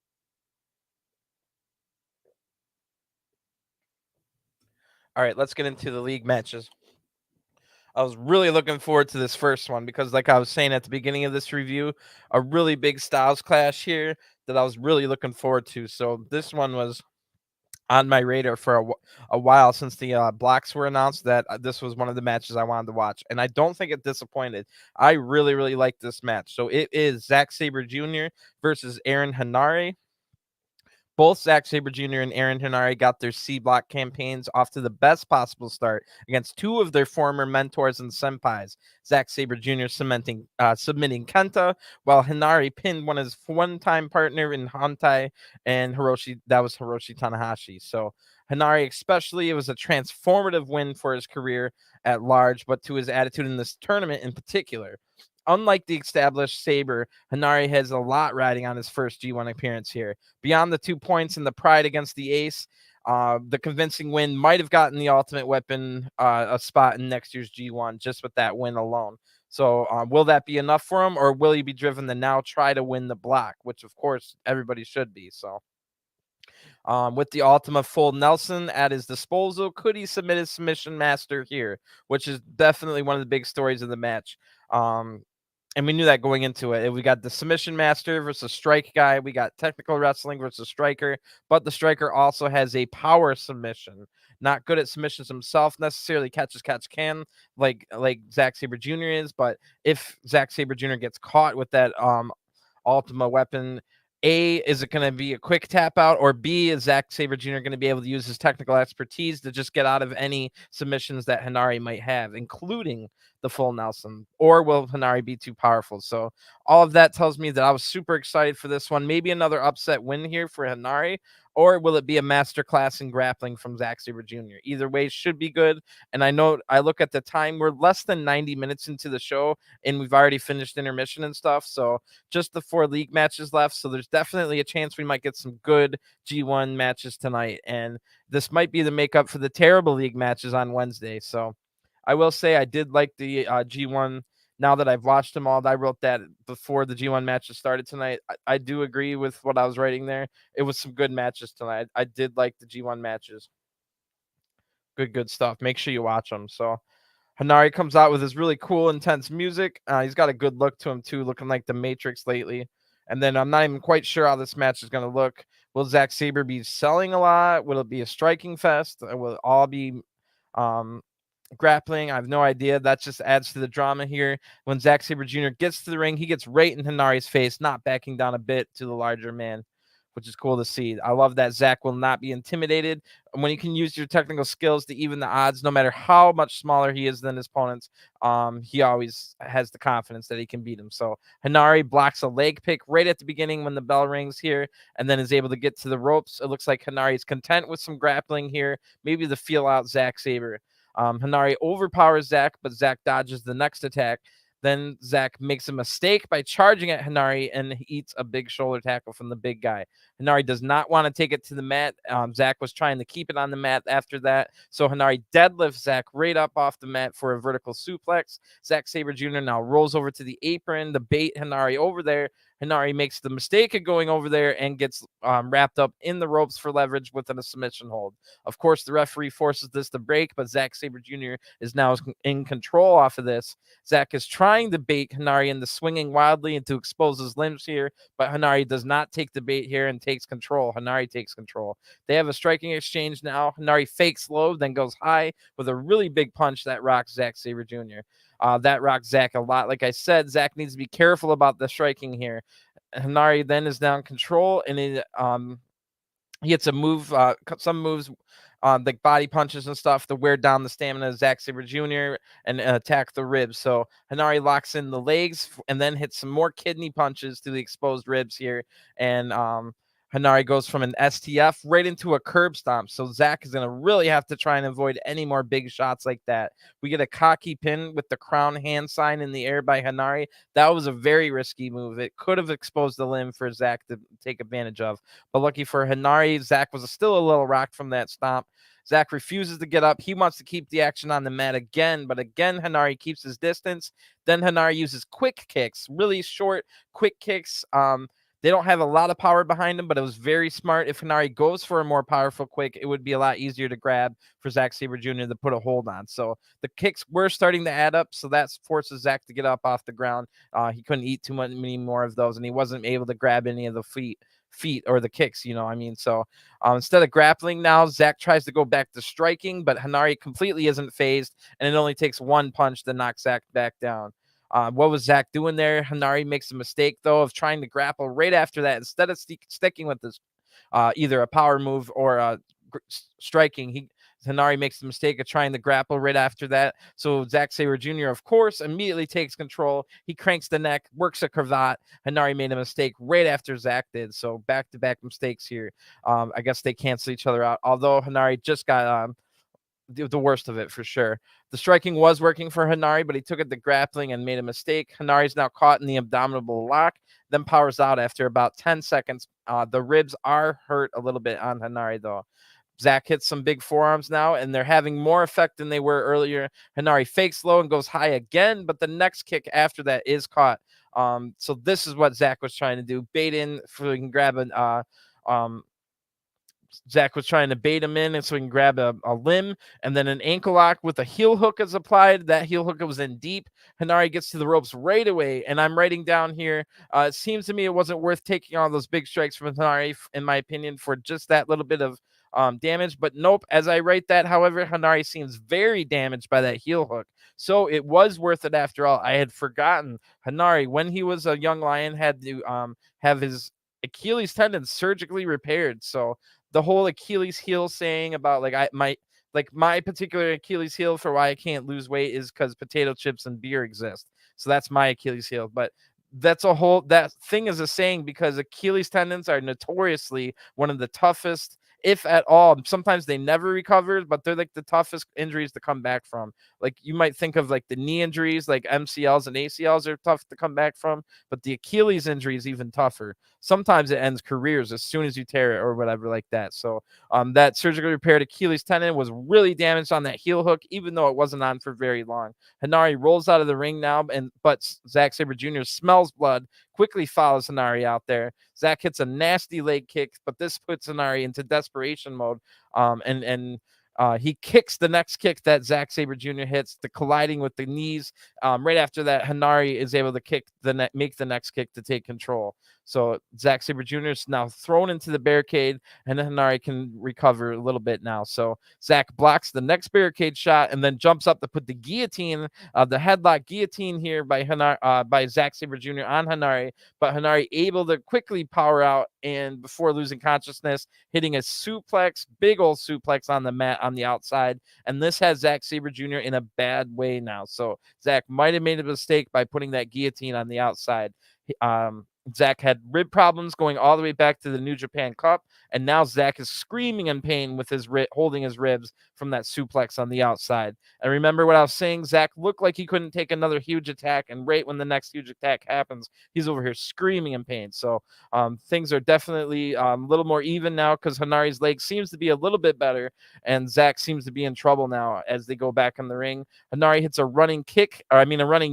Speaker 1: All right, let's get into the league matches. I was really looking forward to this first one because, like I was saying at the beginning of this review, a really big styles clash here that I was really looking forward to. So this one was on my radar for a while since the blocks were announced that this was one of the matches I wanted to watch. And I don't think it disappointed. I really, really liked this match. So it is Zack Sabre Jr. versus Aaron Henare. Both Zack Sabre Jr. and Aaron Henare got their C Block campaigns off to the best possible start against 2 of their former mentors and senpais. Zack Sabre Jr. submitting KENTA, while Henare pinned his one-time partner in Hantai and Hiroshi. That was Hiroshi Tanahashi. So Henare especially, it was a transformative win for his career at large, but to his attitude in this tournament in particular. Unlike the established Sabre, Henare has a lot riding on his first G1 appearance here. Beyond the 2 points and the pride against the ace, the convincing win might have gotten the Ultimate Weapon a spot in next year's G1 just with that win alone. So will that be enough for him, or will he be driven to now try to win the block, which of course everybody should be. So With the Ultima full Nelson at his disposal, could he submit his submission master here? Which is definitely one of the big stories of the match. And we knew that going into it. We got the submission master versus strike guy. We got technical wrestling versus striker, but the striker also has a power submission. Not good at submissions himself necessarily. Catch can like Zack Sabre Jr. is, but if Zack Sabre Jr. gets caught with that Ultima weapon, A, is it going to be a quick tap out, or B, is Zack Sabre Jr. going to be able to use his technical expertise to just get out of any submissions that Hinari might have, including the full Nelson, or will Hinari be too powerful? So all of that tells me that I was super excited for this one. Maybe another upset win here for Hinari, or will it be a masterclass in grappling from Zack Sabre Jr.? Either way should be good. And I know I look at the time, we're less than 90 minutes into the show, and we've already finished intermission and stuff. So just the 4 league matches left. So there's definitely a chance we might get some good G1 matches tonight. And this might be the makeup for the terrible league matches on Wednesday. So I will say I did like the G1. Now that I've watched them all, I wrote that before the G1 matches started tonight. I do agree with what I was writing there. It was some good matches tonight. I did like the G1 matches. Good stuff. Make sure you watch them. So Hinari comes out with his really cool, intense music. He's got a good look to him, too, looking like the Matrix lately. And then I'm not even quite sure how this match is going to look. Will Zack Sabre be selling a lot? Will it be a striking fest? Will it all be grappling? I have no idea. That just adds to the drama here. When Zack Sabre Jr. gets to the ring, he gets right in Hinari's face, not backing down a bit to the larger man, which is cool to see. I love that Zack will not be intimidated. When you can use your technical skills to even the odds, no matter how much smaller he is than his opponents, he always has the confidence that he can beat him. So Hinari blocks a leg pick right at the beginning when the bell rings here, and then is able to get to the ropes. It looks like Hinari is content with some grappling here, maybe the feel out Zack Sabre. Hinari overpowers Zack, but Zack dodges the next attack. Then Zack makes a mistake by charging at Hinari and he eats a big shoulder tackle from the big guy. Hinari does not want to take it to the mat. Zack was trying to keep it on the mat after that. So Hinari deadlifts Zack right up off the mat for a vertical suplex. Zack Sabre Jr. now rolls over to the apron to bait Hinari over there. Hinari makes the mistake of going over there and gets wrapped up in the ropes for leverage within a submission hold. Of course, the referee forces this to break, but Zack Sabre Jr. is now in control off of this. Zack is trying to bait Hinari into swinging wildly and to expose his limbs here, but Hinari does not take the bait here and takes control. Hinari takes control. They have a striking exchange now. Hinari fakes low, then goes high with a really big punch that rocks Zack Sabre Jr. That rocks Zack a lot. Like I said, Zack needs to be careful about the striking here. Hinari then is down control, and he hits a move, some moves like body punches and stuff to wear down the stamina of Zack Sabre Jr. and attack the ribs. So Hinari locks in the legs and then hits some more kidney punches to the exposed ribs here. And Hinari goes from an STF right into a curb stomp. So Zack is going to really have to try and avoid any more big shots like that. We get a cocky pin with the crown hand sign in the air by Hinari. That was a very risky move. It could have exposed the limb for Zack to take advantage of. But lucky for Hinari, Zack was still a little rocked from that stomp. Zack refuses to get up. He wants to keep the action on the mat again, but again, Hinari keeps his distance. Then Hinari uses quick kicks, really short, quick kicks. They don't have a lot of power behind them, but it was very smart. If Hinari goes for a more powerful quick, it would be a lot easier to grab for Zack Sabre Jr. to put a hold on. So the kicks were starting to add up, so that forces Zack to get up off the ground. He couldn't eat many more of those, and he wasn't able to grab any of the feet or the kicks, so instead of grappling now, Zack tries to go back to striking, but Hinari completely isn't phased, and it only takes one punch to knock Zack back down. What was Zack doing there? Hinari makes a mistake, though, of trying to grapple right after that. Instead of sticking with this, either a power move or striking, Hinari makes the mistake of trying to grapple right after that. So Zack Sabre Jr., of course, immediately takes control. He cranks the neck, works a cravat. Hinari made a mistake right after Zack did. So back-to-back mistakes here. I guess they cancel each other out. Although Hinari just got the worst of it for sure. The striking was working for Hinari, but he took it to grappling and made a mistake. Hinari's now caught in the abdominal lock, then powers out after about 10 seconds. The ribs are hurt a little bit on Hinari, though. Zack hits some big forearms now, and they're having more effect than they were earlier. Hinari fakes low and goes high again, but the next kick after that is caught. So this is what Zack was trying to do. Bait in so he can grab Zack was trying to bait him in, and so he can grab a limb, and then an ankle lock with a heel hook is applied. That heel hook was in deep. Hanari gets to the ropes right away, and I'm writing down here, it seems to me it wasn't worth taking all those big strikes from Hanari, in my opinion, for just that little bit of damage. But nope, as I write that, however, Hanari seems very damaged by that heel hook. So it was worth it after all. I had forgotten Hanari, when he was a young lion, had to have his Achilles tendon surgically repaired. So the whole Achilles heel saying about my particular Achilles heel for why I can't lose weight is because potato chips and beer exist. So that's my Achilles heel. But that thing is a saying because Achilles tendons are notoriously one of the toughest, if at all. Sometimes they never recover, but they're like the toughest injuries to come back from. Like you might think of like the knee injuries, like MCLs and ACLs are tough to come back from, but the Achilles injury is even tougher. Sometimes it ends careers as soon as you tear it or whatever like that. So that surgically repaired Achilles tendon was really damaged on that heel hook, even though it wasn't on for very long. Hanari rolls out of the ring now, but Zack Sabre Jr. smells blood, quickly follows Hanari out there. Zack hits a nasty leg kick, but this puts Hanari into desperation mode. He kicks the next kick that Zack Sabre Jr. hits, the colliding with the knees. Right after that, Hanari is able to make the next kick to take control. So Zack Sabre Jr. is now thrown into the barricade, and Hanari can recover a little bit now. So Zack blocks the next barricade shot and then jumps up to put the guillotine, the headlock guillotine here by Zack Sabre Jr. on Hanari, but Hanari able to quickly power out and before losing consciousness, hitting a suplex, big old suplex on the mat on the outside. And this has Zack Sabre Jr. in a bad way now. So Zack might have made a mistake by putting that guillotine on the outside. Zack had rib problems going all the way back to the New Japan Cup, and now Zack is screaming in pain with his holding his ribs from that suplex on the outside. And remember what I was saying, Zack looked like he couldn't take another huge attack, and right when the next huge attack happens, he's over here screaming in pain. So things are definitely a little more even now because Hanari's leg seems to be a little bit better, and Zack seems to be in trouble now as they go back in the ring. Hanari hits a running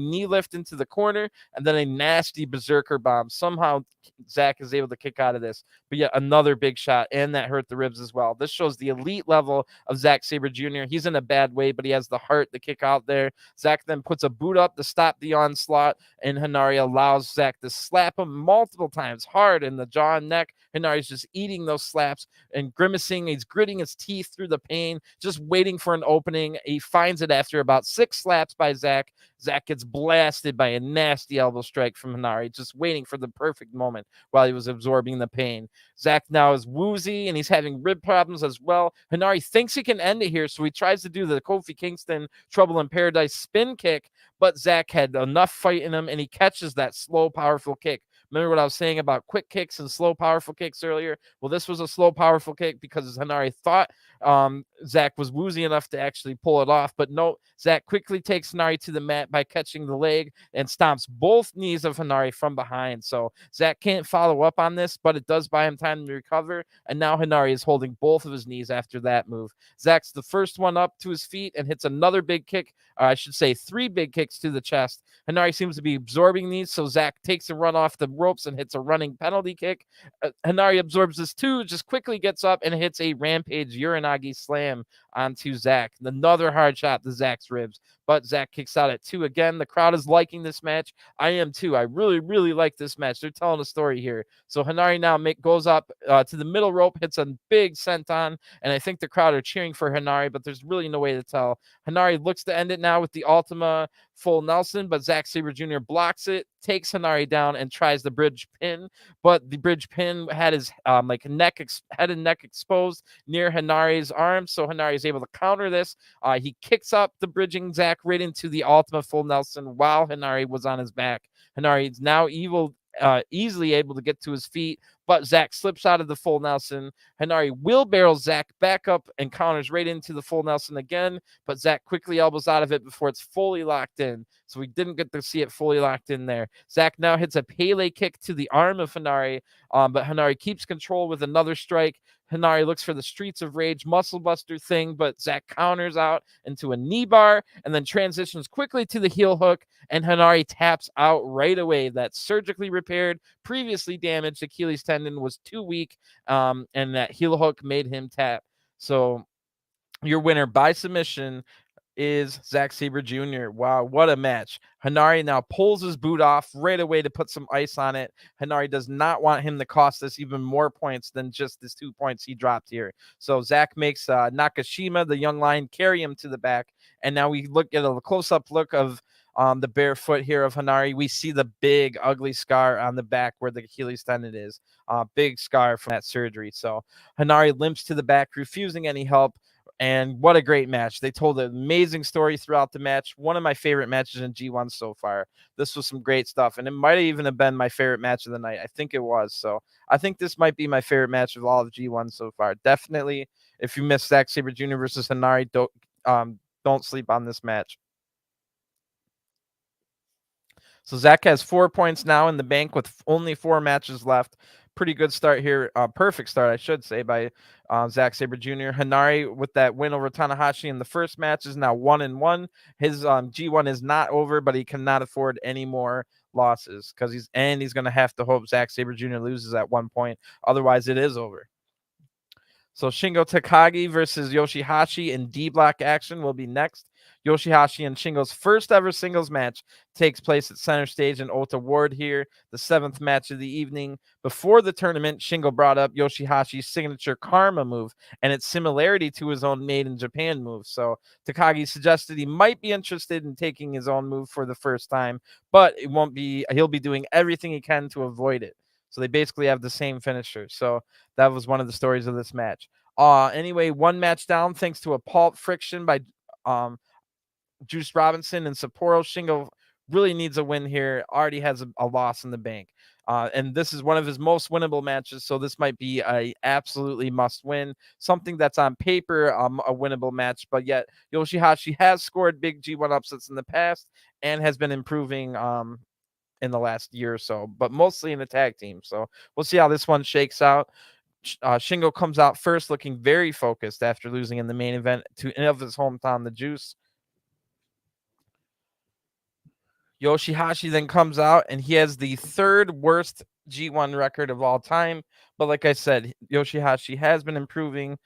Speaker 1: knee lift into the corner, and then a nasty berserker bomb. Somehow Zack is able to kick out of this, but yet another big shot, and that hurt the ribs as well. This shows the elite level of Zack Sabre Jr. He's in a bad way, but he has the heart to kick out there. Zack then puts a boot up to stop the onslaught, and Hanari allows Zack to slap him multiple times hard in the jaw and neck. Hanari's just eating those slaps and grimacing. He's gritting his teeth through the pain, just waiting for an opening. He finds it after about 6 slaps by Zack. Zack gets blasted by a nasty elbow strike from Hanari, just waiting for the perfect moment while he was absorbing the pain. Zack now is woozy and he's having rib problems as well. Hanari thinks he can end it here, so he tries to do the Kofi Kingston Trouble in Paradise spin kick, but Zack had enough fight in him and he catches that slow, powerful kick. Remember what I was saying about quick kicks and slow, powerful kicks earlier? Well, this was a slow, powerful kick because Hanari thought Zack was woozy enough to actually pull it off. But no, Zack quickly takes Hanari to the mat by catching the leg and stomps both knees of Hanari from behind. So Zack can't follow up on this, but it does buy him time to recover. And now Hanari is holding both of his knees after that move. Zack's the first one up to his feet and hits another big kick. I should say 3 big kicks to the chest. Hanari seems to be absorbing these, so Zack takes a run off the ropes and hits a running penalty kick. Hanari absorbs this too, just quickly gets up and hits a rampage Uranagi slam onto Zack. Another hard shot to Zack's ribs, but Zack kicks out at 2 again. The crowd is liking this match. I am too. I really, really like this match. They're telling a story here. So Hanari now goes up to the middle rope, hits a big senton, and I think the crowd are cheering for Hanari, but there's really no way to tell. Hanari looks to end it now with the Ultima full Nelson, but Zack Sabre Jr. blocks it, takes Hanari down, and tries the bridge pin. But the bridge pin had his head and neck exposed near Hanari's arm, so Hanari is able to counter this. He kicks up the bridging Zack right into the Ultima full Nelson while Hanari was on his back. Hanari is now easily able to get to his feet, but Zack slips out of the full Nelson. Hanari wheelbarrows Zack back up and counters right into the full Nelson again, but Zack quickly elbows out of it before it's fully locked in. So we didn't get to see it fully locked in there. Zack now hits a Pele kick to the arm of Hanari, but Hanari keeps control with another strike. Hanari looks for the Streets of Rage muscle buster thing, but Zack counters out into a knee bar and then transitions quickly to the heel hook, and Hanari taps out right away. That surgically repaired, previously damaged Achilles tendon tendon was too weak, and that heel hook made him tap. So your winner by submission is Zack Sabre Jr. Wow, what a match. Hanari now pulls his boot off right away to put some ice on it. Hanari does not want him to cost us even more points than just his 2 points he dropped here. So Zack makes Nakashima, the young lion, carry him to the back. And now we look at a close-up look of the bare foot here of Hanari. We see the big, ugly scar on the back where the Achilles tendon is. Big scar from that surgery. So Hanari limps to the back, refusing any help. And what a great match. They told an amazing story throughout the match. One of my favorite matches in G1 so far. This was some great stuff. And it might even have been my favorite match of the night. I think it was. So I think this might be my favorite match of all of G1 so far. Definitely, if you missed Zack Sabre Jr. versus Hanari, don't sleep on this match. So Zack has 4 points now in the bank with only 4 matches left. Pretty good start here. Perfect start, I should say, by Zack Sabre Jr. Hanari, with that win over Tanahashi in the first match, is now 1-1. His G1 is not over, but he cannot afford any more losses because he's going to have to hope Zack Sabre Jr. loses at one point. Otherwise, it is over. So Shingo Takagi versus Yoshihashi in D block action will be next. Yoshihashi and Shingo's first ever singles match takes place at center stage in Ota Ward here, the 7th match of the evening. Before the tournament, Shingo brought up Yoshihashi's signature Karma move and its similarity to his own Made in Japan move. So Takagi suggested he might be interested in taking his own move for the first time, but he'll be doing everything he can to avoid it. So they basically have the same finisher. So that was one of the stories of this match. Anyway, one match down thanks to a pulp friction by Juice Robinson and Sapporo. Shingo really needs a win here. Already has a loss in the bank. And this is one of his most winnable matches, so this might be a absolutely must win. Something that's on paper a winnable match, but yet Yoshihashi has scored big G1 upsets in the past and has been improving in the last year or so, but mostly in the tag team. So we'll see how this one shakes out. Shingo comes out first looking very focused after losing in the main event of his hometown, the Juice. Yoshihashi then comes out and he has the 3rd worst G1 record of all time. But like I said, Yoshihashi has been improving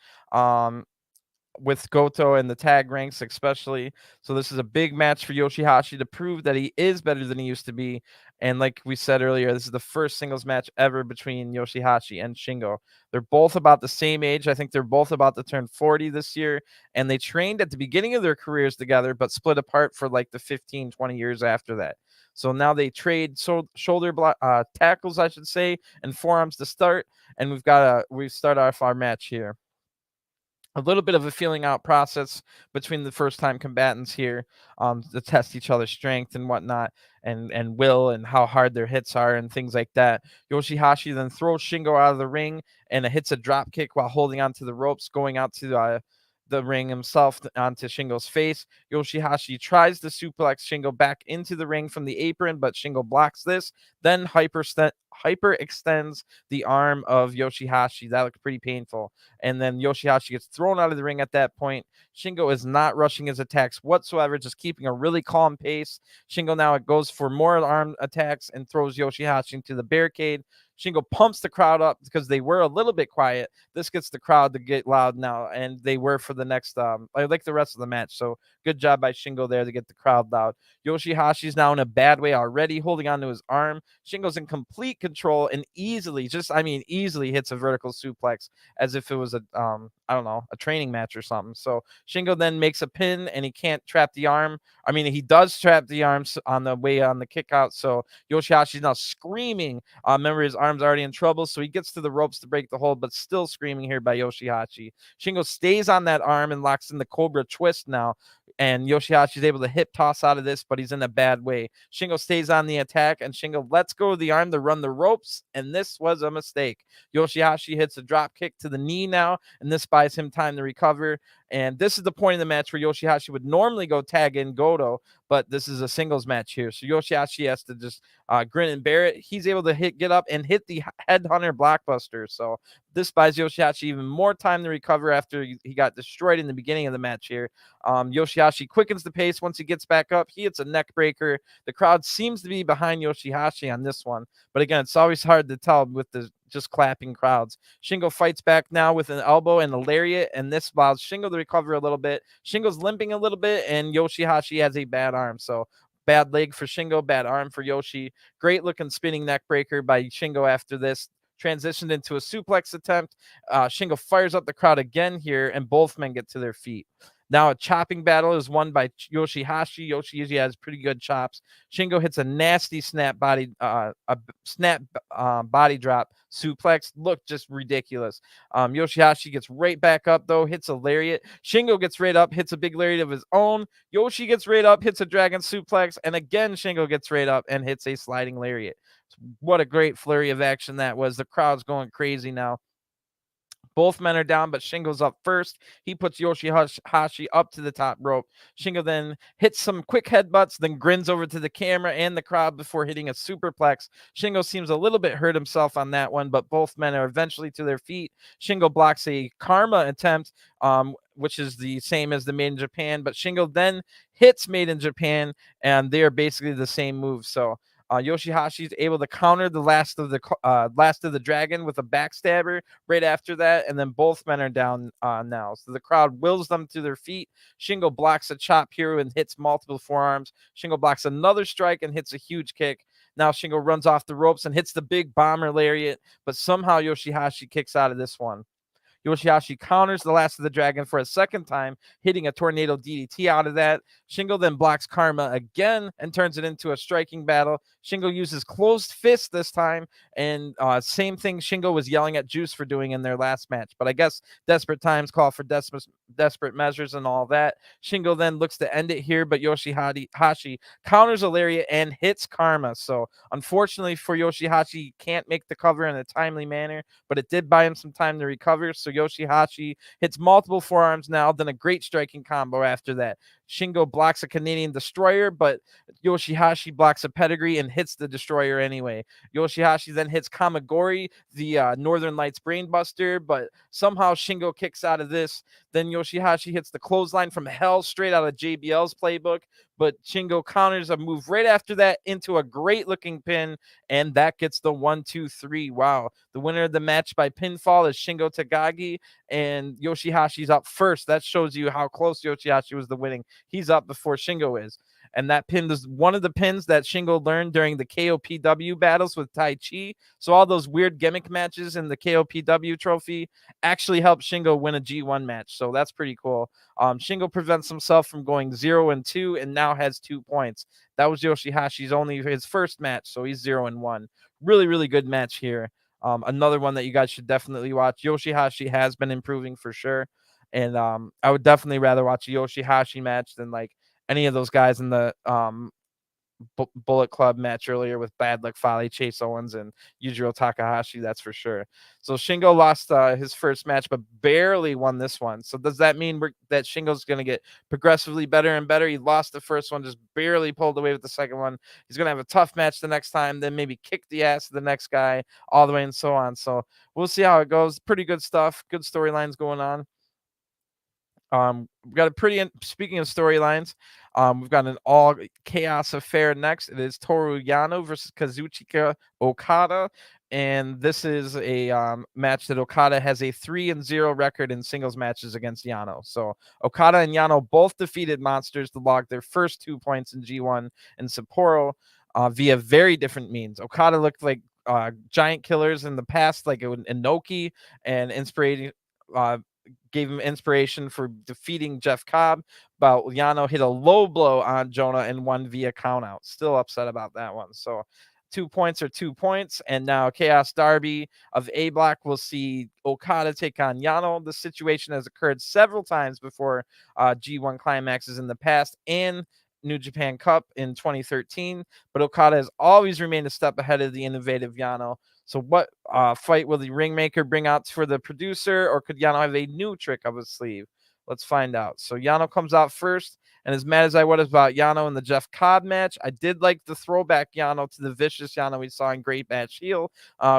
Speaker 1: with Goto and the tag ranks especially. So this is a big match for Yoshihashi to prove that he is better than he used to be. And like we said earlier, this is the first singles match ever between Yoshihashi and Shingo. They're both about the same age. I think they're both about to turn 40 this year. And they trained at the beginning of their careers together, but split apart for like the 15, 20 years after that. So now they trade shoulder tackles, I should say, and forearms to start. And we start off our match here. A little bit of a feeling out process between the first time combatants here to test each other's strength and whatnot, and will, and how hard their hits are and things like that. Yoshihashi then throws Shingo out of the ring and hits a drop kick while holding onto the ropes, going out to the ring himself onto Shingo's face. Yoshihashi tries to suplex Shingo back into the ring from the apron, but Shingo blocks this, then hyperextends the arm of Yoshihashi. That looked pretty painful. And then Yoshihashi gets thrown out of the ring at that point. Shingo is not rushing his attacks whatsoever, just keeping a really calm pace. Shingo now goes for more arm attacks and throws Yoshihashi into the barricade. Shingo pumps the crowd up because they were a little bit quiet. This gets the crowd to get loud now, and they were for the next, like the rest of the match. So good job by Shingo there to get the crowd loud. Yoshihashi's now in a bad way already, holding onto his arm. Shingo's in complete control and easily hits a vertical suplex as if it was a training match or something. So Shingo then makes a pin, and he can't trap the arm. I mean, he does trap the arms on the way on the kick out. So Yoshihashi's now screaming. Remember, his arm's already in trouble, so he gets to the ropes to break the hold, but still screaming here by Yoshihashi. Shingo stays on that arm and locks in the Cobra twist now. And Yoshihashi's able to hip toss out of this, but he's in a bad way. Shingo stays on the attack, and Shingo lets go of the arm to run the ropes, and this was a mistake. Yoshihashi hits a drop kick to the knee now, and this buys him time to recover. And this is the point in the match where Yoshihashi would normally go tag in Goto, but this is a singles match here. So Yoshihashi has to just grin and bear it. He's able to get up and hit the Headhunter Blockbuster. So this buys Yoshihashi even more time to recover after he got destroyed in the beginning of the match here. Yoshihashi quickens the pace once he gets back up. He hits a neck breaker. The crowd seems to be behind Yoshihashi on this one. But again, it's always hard to tell with the just clapping crowds. Shingo fights back now with an elbow and a lariat, and this allows Shingo to recover a little bit. Shingo's limping a little bit, and Yoshihashi has a bad arm. So bad leg for Shingo, bad arm for Yoshi. Great looking spinning neck breaker by Shingo after this. Transitioned into a suplex attempt. Shingo fires up the crowd again here, and both men get to their feet. Now a chopping battle is won by Yoshihashi. Yoshi has pretty good chops. Shingo hits a nasty snap body drop suplex. Look, just ridiculous. Yoshihashi gets right back up though, hits a lariat. Shingo gets right up, hits a big lariat of his own. Yoshi gets right up, hits a dragon suplex, and again Shingo gets right up and hits a sliding lariat. What a great flurry of action that was. The crowd's going crazy now. Both men are down, but Shingo's up first. He puts Yoshihashi up to the top rope. Shingo then hits some quick headbutts, then grins over to the camera and the crowd before hitting a superplex. Shingo seems a little bit hurt himself on that one, but both men are eventually to their feet. Shingo blocks a karma attempt, which is the same as the Made in Japan, but Shingo then hits Made in Japan, and they are basically the same move. So Yoshihashi is able to counter the last of the dragon with a backstabber right after that, and then both men are down now. So the crowd wills them to their feet. Shingo blocks a chop here and hits multiple forearms. Shingo blocks another strike and hits a huge kick. Now Shingo runs off the ropes and hits the big bomber lariat, but somehow Yoshihashi kicks out of this one. Yoshihashi counters the last of the dragon for a second time, hitting a tornado DDT out of that. Shingo then blocks karma again and turns it into a striking battle. Shingo uses closed fist this time, and same thing Shingo was yelling at Juice for doing in their last match. But I guess desperate times call for desperate measures and all that. Shingo then looks to end it here, but Yoshihashi counters a lariat and hits karma. So unfortunately for Yoshihashi, he can't make the cover in a timely manner, but it did buy him some time to recover. So Yoshihashi hits multiple forearms now, then a great striking combo after that. Shingo blocks a Canadian destroyer, but Yoshihashi blocks a pedigree and hits the destroyer anyway. Yoshihashi then hits Kamagori, the Northern Lights brainbuster, but somehow Shingo kicks out of this. Then Yoshihashi hits the clothesline from hell straight out of JBL's playbook, but Shingo counters a move right after that into a great looking pin, and that gets the 1-2-3. Wow. The winner of the match by pinfall is Shingo Takagi, and Yoshihashi's up first. That shows you how close Yoshihashi was to winning. He's up before Shingo is. And that pin is one of the pins that Shingo learned during the KOPW battles with Taichi. So all those weird gimmick matches in the KOPW trophy actually helped Shingo win a G1 match. So that's pretty cool. Shingo prevents himself from going 0-2 and now has 2 points. That was Yoshihashi's only his first match, so he's 0-1. Really, really good match here. Another one that you guys should definitely watch. Yoshihashi has been improving for sure. And I would definitely rather watch a Yoshihashi match than like any of those guys in the Bullet Club match earlier with Bad Luck Fale, Chase Owens, and Yujiro Takahashi. That's for sure. So Shingo lost his first match, but barely won this one. So does that mean that Shingo's going to get progressively better and better? He lost the first one, just barely pulled away with the second one. He's going to have a tough match the next time, then maybe kick the ass of the next guy all the way and so on. So we'll see how it goes. Pretty good stuff. Good storylines going on. We've got speaking of storylines, we've got an all chaos affair next. It is Toru Yano versus Kazuchika Okada. And this is a match that Okada has a 3-0 record in singles matches against Yano. So Okada and Yano both defeated monsters to log their first 2 points in G1 and Sapporo via very different means. Okada looked like giant killers in the past, like Inoki, and gave him inspiration for defeating Jeff Cobb. But Yano hit a low blow on JONAH and won via countout. Still upset about that one. So 2 points are 2 points. And now Chaos Derby of A Block will see Okada take on Yano. The situation has occurred several times before G1 Climaxes in the past and New Japan Cup in 2013. But Okada has always remained a step ahead of the innovative Yano. So what fight will the Ringmaker bring out for the producer, or could Yano have a new trick up his sleeve? Let's find out. So Yano comes out first, And as mad as I was about Yano and the Jeff Cobb match, I did like the throwback Yano to the vicious Yano we saw in Great Match Heel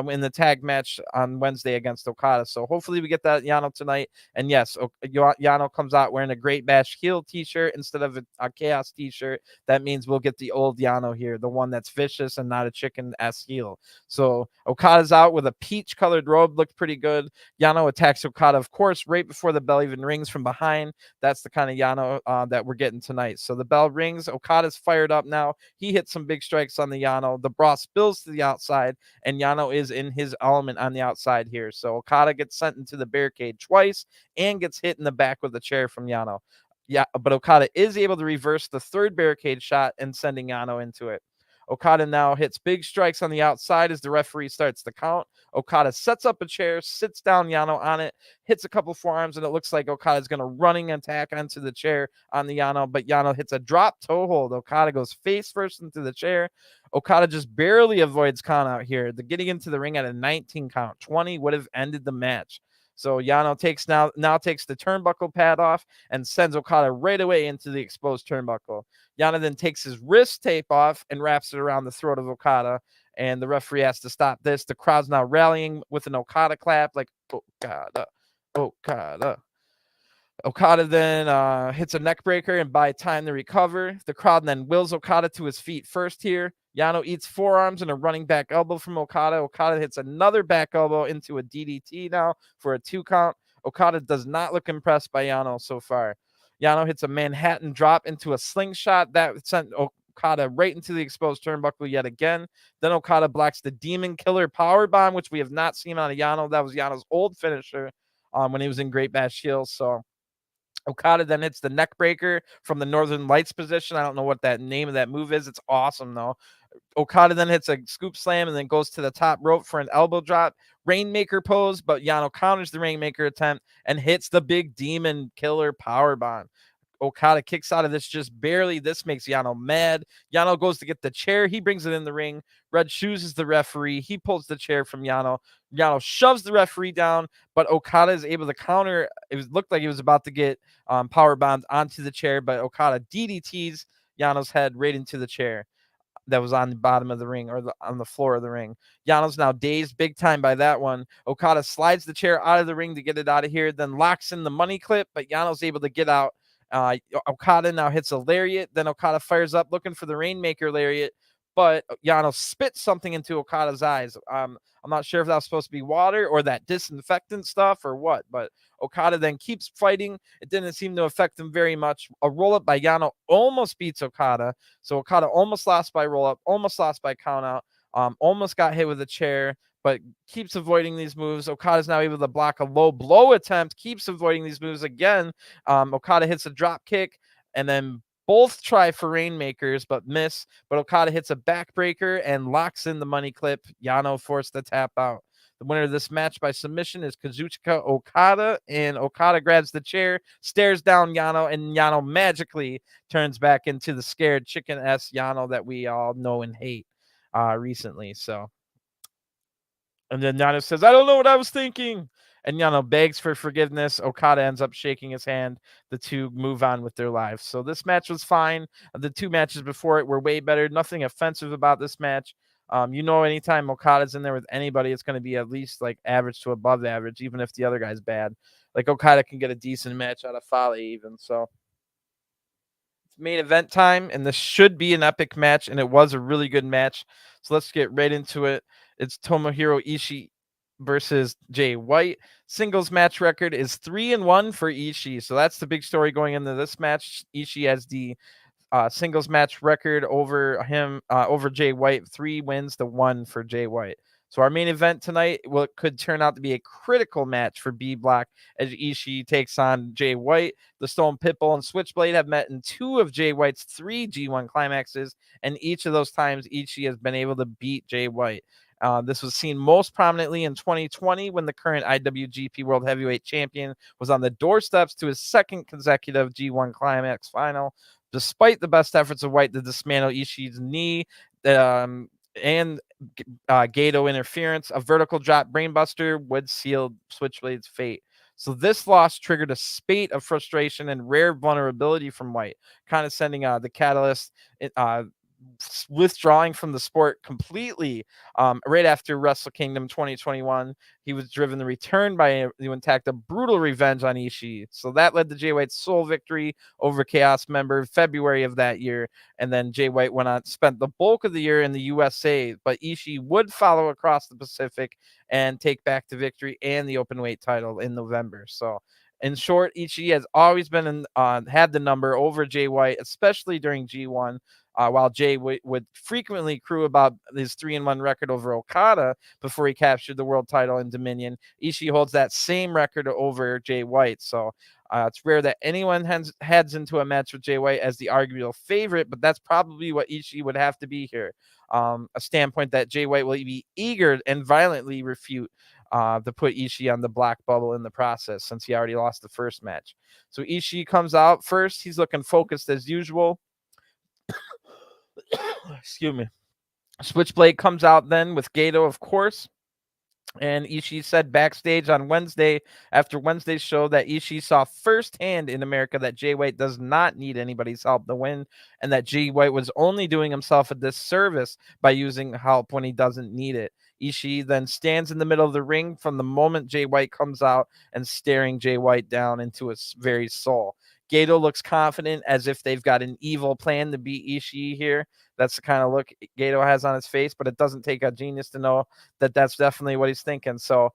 Speaker 1: in the tag match on Wednesday against Okada. So hopefully we get that Yano tonight. And yes, Yano comes out wearing a Great Bash Heel t-shirt instead of a Chaos t-shirt. That means we'll get the old Yano here, the one that's vicious and not a chicken-ass heel. So Okada's out with a peach-colored robe, looked pretty good. Yano attacks Okada, of course, right before the bell even rings from behind. That's the kind of Yano that we're getting tonight. So the bell rings. Okada's fired up now. He hits some big strikes on the Yano. The bra spills to the outside, and Yano is in his element on the outside here. So Okada gets sent into the barricade twice and gets hit in the back with a chair from Yano. Yeah, but Okada is able to reverse the third barricade shot and sending Yano into it. Okada now hits big strikes on the outside as the referee starts the count. Okada sets up a chair, sits down Yano on it, hits a couple forearms, and it looks like Okada's going to running attack onto the chair on the Yano, but Yano hits a drop toe hold. Okada goes face first into the chair. Okada just barely avoids count out here. The getting into the ring at a 19 count. 20 would have ended the match. So Yano takes now takes the turnbuckle pad off and sends Okada right away into the exposed turnbuckle. Yano then takes his wrist tape off and wraps it around the throat of Okada, and the referee has to stop this. The crowd's now rallying with an Okada clap, like Okada, Okada. Okada then hits a neck breaker and buy time to recover. The crowd then wills Okada to his feet first here. Yano eats forearms and a running back elbow from Okada. Okada hits another back elbow into a DDT now for a 2 count. Okada does not look impressed by Yano so far. Yano hits a Manhattan drop into a slingshot that sent Okada right into the exposed turnbuckle yet again. Then Okada blocks the Demon Killer powerbomb, which we have not seen on a Yano. That was Yano's old finisher when he was in Great Bash Heel. So Okada then hits the neck breaker from the Northern Lights position. I don't know what that name of that move is. It's awesome, though. Okada then hits a scoop slam and then goes to the top rope for an elbow drop. Rainmaker pose, but Yano counters the Rainmaker attempt and hits the big Demon Killer powerbomb. Okada kicks out of this just barely. This makes Yano mad. Yano goes to get the chair. He brings it in the ring. Red Shoes is the referee. He pulls the chair from Yano. Yano shoves the referee down, but Okada is able to counter. Looked like he was about to get power bombed onto the chair, but Okada DDTs Yano's head right into the chair that was on the bottom of the ring or on the floor of the ring. Yano's now dazed big time by that one. Okada slides the chair out of the ring to get it out of here, then locks in the money clip, but Yano's able to get out. Okada now hits a lariat. Then Okada fires up looking for the Rainmaker lariat, but Yano spits something into Okada's eyes. I'm not sure if that was supposed to be water or that disinfectant stuff or what, but Okada then keeps fighting. It didn't seem to affect him very much. A roll-up by Yano almost beats Okada. So Okada almost lost by roll-up, almost lost by count-out, almost got hit with a chair, but keeps avoiding these moves. Okada's now able to block a low blow attempt, keeps avoiding these moves again. Okada hits a drop kick, and then both try for Rainmakers, but miss. But Okada hits a backbreaker and locks in the money clip. Yano forced to tap out. The winner of this match by submission is Kazuchika Okada, and Okada grabs the chair, stares down Yano, and Yano magically turns back into the scared chicken-esque Yano that we all know and hate recently. So. And then Yano says, I don't know what I was thinking. And Yano begs for forgiveness. Okada ends up shaking his hand. The two move on with their lives. So this match was fine. The 2 matches before it were way better. Nothing offensive about this match. Anytime Okada's in there with anybody, it's going to be at least like average to above average, even if the other guy's bad. Like Okada can get a decent match out of Fale even. So it's main event time, and this should be an epic match, and it was a really good match. So let's get right into it. It's Tomohiro Ishii versus Jay White. Singles match record is 3-1 for Ishii. So that's the big story going into this match. Ishii has the singles match record over him, over Jay White. 3 wins to 1 for Jay White. So our main event tonight could turn out to be a critical match for B Block as Ishii takes on Jay White. The Stone Pitbull and Switchblade have met in 2 of Jay White's 3 G1 climaxes, and each of those times Ishii has been able to beat Jay White. This was seen most prominently in 2020 when the current IWGP World Heavyweight Champion was on the doorsteps to his 2nd consecutive G1 Climax final. Despite the best efforts of White to dismantle Ishii's knee and Goto interference, a vertical drop brainbuster would seal Switchblade's fate. So this loss triggered a spate of frustration and rare vulnerability from White, kind of sending the Catalyst withdrawing from the sport completely right after Wrestle Kingdom 2021. He was driven to return by the attack a brutal revenge on Ishii. So that led to Jay White's sole victory over Chaos member February of that year. And then Jay White went on, spent the bulk of the year in the USA, but Ishii would follow across the Pacific and take back the victory and the open weight title in November. So in short, Ishii has always been had the number over Jay White, especially during G1. While Jay would frequently crew about his 3-1 record over Okada before he captured the world title in Dominion, Ishii holds that same record over Jay White. So it's rare that anyone heads into a match with Jay White as the arguable favorite, but that's probably what Ishii would have to be here. A standpoint that Jay White will be eager and violently refute to put Ishii on the black bubble in the process, since he already lost the first match. So Ishii comes out first. He's looking focused as usual. Excuse me. Switchblade comes out then with Goto, of course. And Ishii said backstage on Wednesday, after Wednesday's show, that Ishii saw firsthand in America that Jay White does not need anybody's help to win, and that Jay White was only doing himself a disservice by using help when he doesn't need it. Ishii then stands in the middle of the ring from the moment Jay White comes out and staring Jay White down into his very soul. Goto looks confident, as if they've got an evil plan to beat Ishii here. That's the kind of look Goto has on his face, but it doesn't take a genius to know that that's definitely what he's thinking. So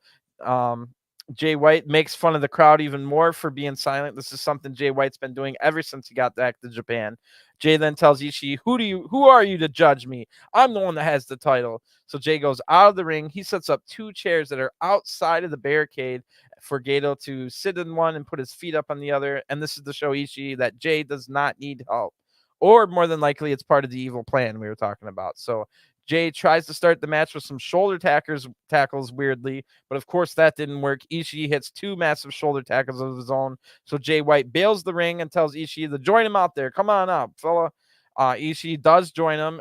Speaker 1: Jay White makes fun of the crowd even more for being silent. This is something Jay White's been doing ever since he got back to Japan. Jay then tells Ishii, who are you to judge me? I'm the one that has the title. So Jay goes out of the ring. He sets up 2 chairs that are outside of the barricade for Goto to sit in one and put his feet up on the other. And this is to show Ishii that Jay does not need help. Or more than likely, it's part of the evil plan we were talking about. So Jay tries to start the match with some shoulder tackles weirdly, but of course that didn't work. Ishii hits 2 massive shoulder tackles of his own. So Jay White bails the ring and tells Ishii to join him out there. Come on up, fella. Ishii does join him.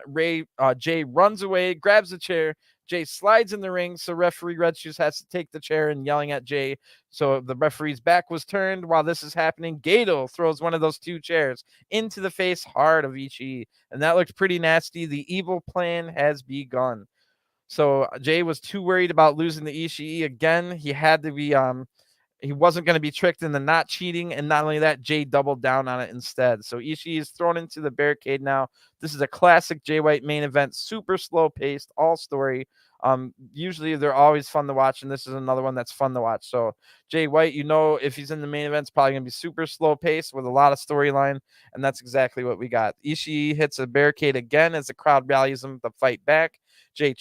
Speaker 1: Jay runs away, grabs a chair. Jay slides in the ring, so referee Red Shoes has to take the chair and yelling at Jay. So the referee's back was turned while this is happening. Goto throws one of those 2 chairs into the face hard of Ishii, and that looked pretty nasty. The evil plan has begun. So Jay was too worried about losing the Ishii again. He had to be he wasn't going to be tricked into not cheating, and not only that, Jay doubled down on it instead. So Ishii is thrown into the barricade now. This is a classic Jay White main event, super slow paced, all story. Usually they're always fun to watch, and this is another one that's fun to watch. So Jay White, if he's in the main event, it's probably going to be super slow paced with a lot of storyline, and that's exactly what we got. Ishii hits a barricade again as the crowd rallies him to fight back. Jay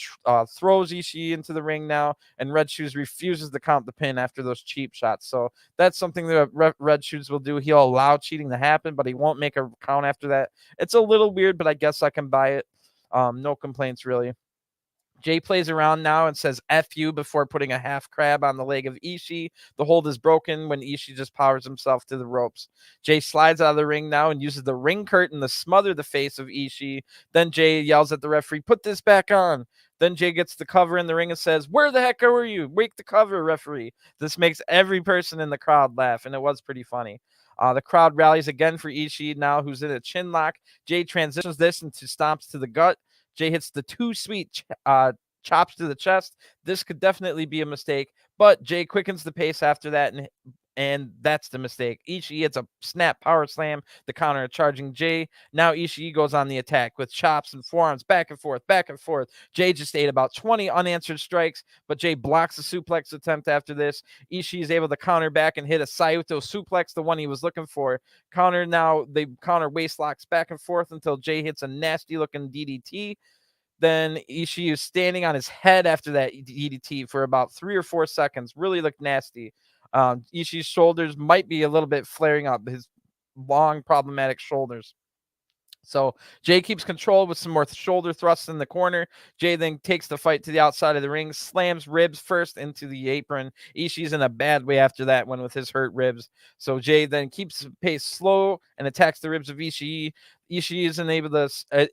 Speaker 1: throws Ishii into the ring now, and Red Shoes refuses to count the pin after those cheap shots. So that's something that Red Shoes will do. He'll allow cheating to happen, but he won't make a count after that. It's a little weird, but I guess I can buy it. No complaints, really. Jay plays around now and says F you before putting a half crab on the leg of Ishii. The hold is broken when Ishii just powers himself to the ropes. Jay slides out of the ring now and uses the ring curtain to smother the face of Ishii. Then Jay yells at the referee, put this back on. Then Jay gets the cover in the ring and says, where the heck are you? Wake the cover, referee. This makes every person in the crowd laugh, and it was pretty funny. The crowd rallies again for Ishii now, who's in a chin lock. Jay transitions this into stomps to the gut. Jay hits the 2 sweet chops to the chest. This could definitely be a mistake, but Jay quickens the pace after that, and that's the mistake. Ishii hits a snap power slam, the counter charging Jay. Now Ishii goes on the attack with chops and forearms back and forth, back and forth. Jay just ate about 20 unanswered strikes, but Jay blocks the suplex attempt after this. Ishii is able to counter back and hit a Sayuto suplex, the one he was looking for. They counter waist locks back and forth until Jay hits a nasty looking DDT. Then Ishii is standing on his head after that DDT for about 3 or 4 seconds. Really looked nasty. Ishii's shoulders might be a little bit flaring up, his long, problematic shoulders. So Jay keeps control with some more shoulder thrusts in the corner. Jay then takes the fight to the outside of the ring, slams ribs first into the apron. Ishii's in a bad way after that one with his hurt ribs. So Jay then keeps the pace slow and attacks the ribs of Ishii. Ishii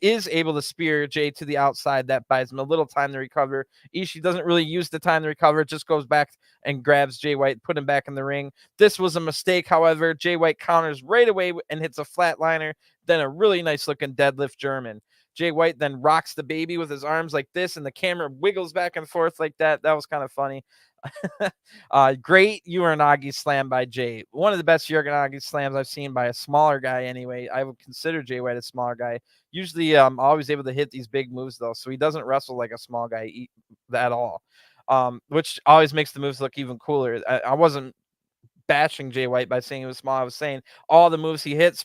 Speaker 1: is able to spear Jay to the outside. That buys him a little time to recover. Ishii doesn't really use the time to recover, just goes back and grabs Jay White, put him back in the ring. This was a mistake, however. Jay White counters right away and hits a flatliner, then a really nice looking deadlift German. Jay White then rocks the baby with his arms like this, and the camera wiggles back and forth like that. That was kind of funny. Great Uranagi slam by Jay. One of the best Uranagi slams I've seen by a smaller guy anyway. I would consider Jay White a smaller guy. Usually always able to hit these big moves, though, so he doesn't wrestle like a small guy at all, which always makes the moves look even cooler. I wasn't bashing Jay White by saying he was small. I was saying all the moves he hits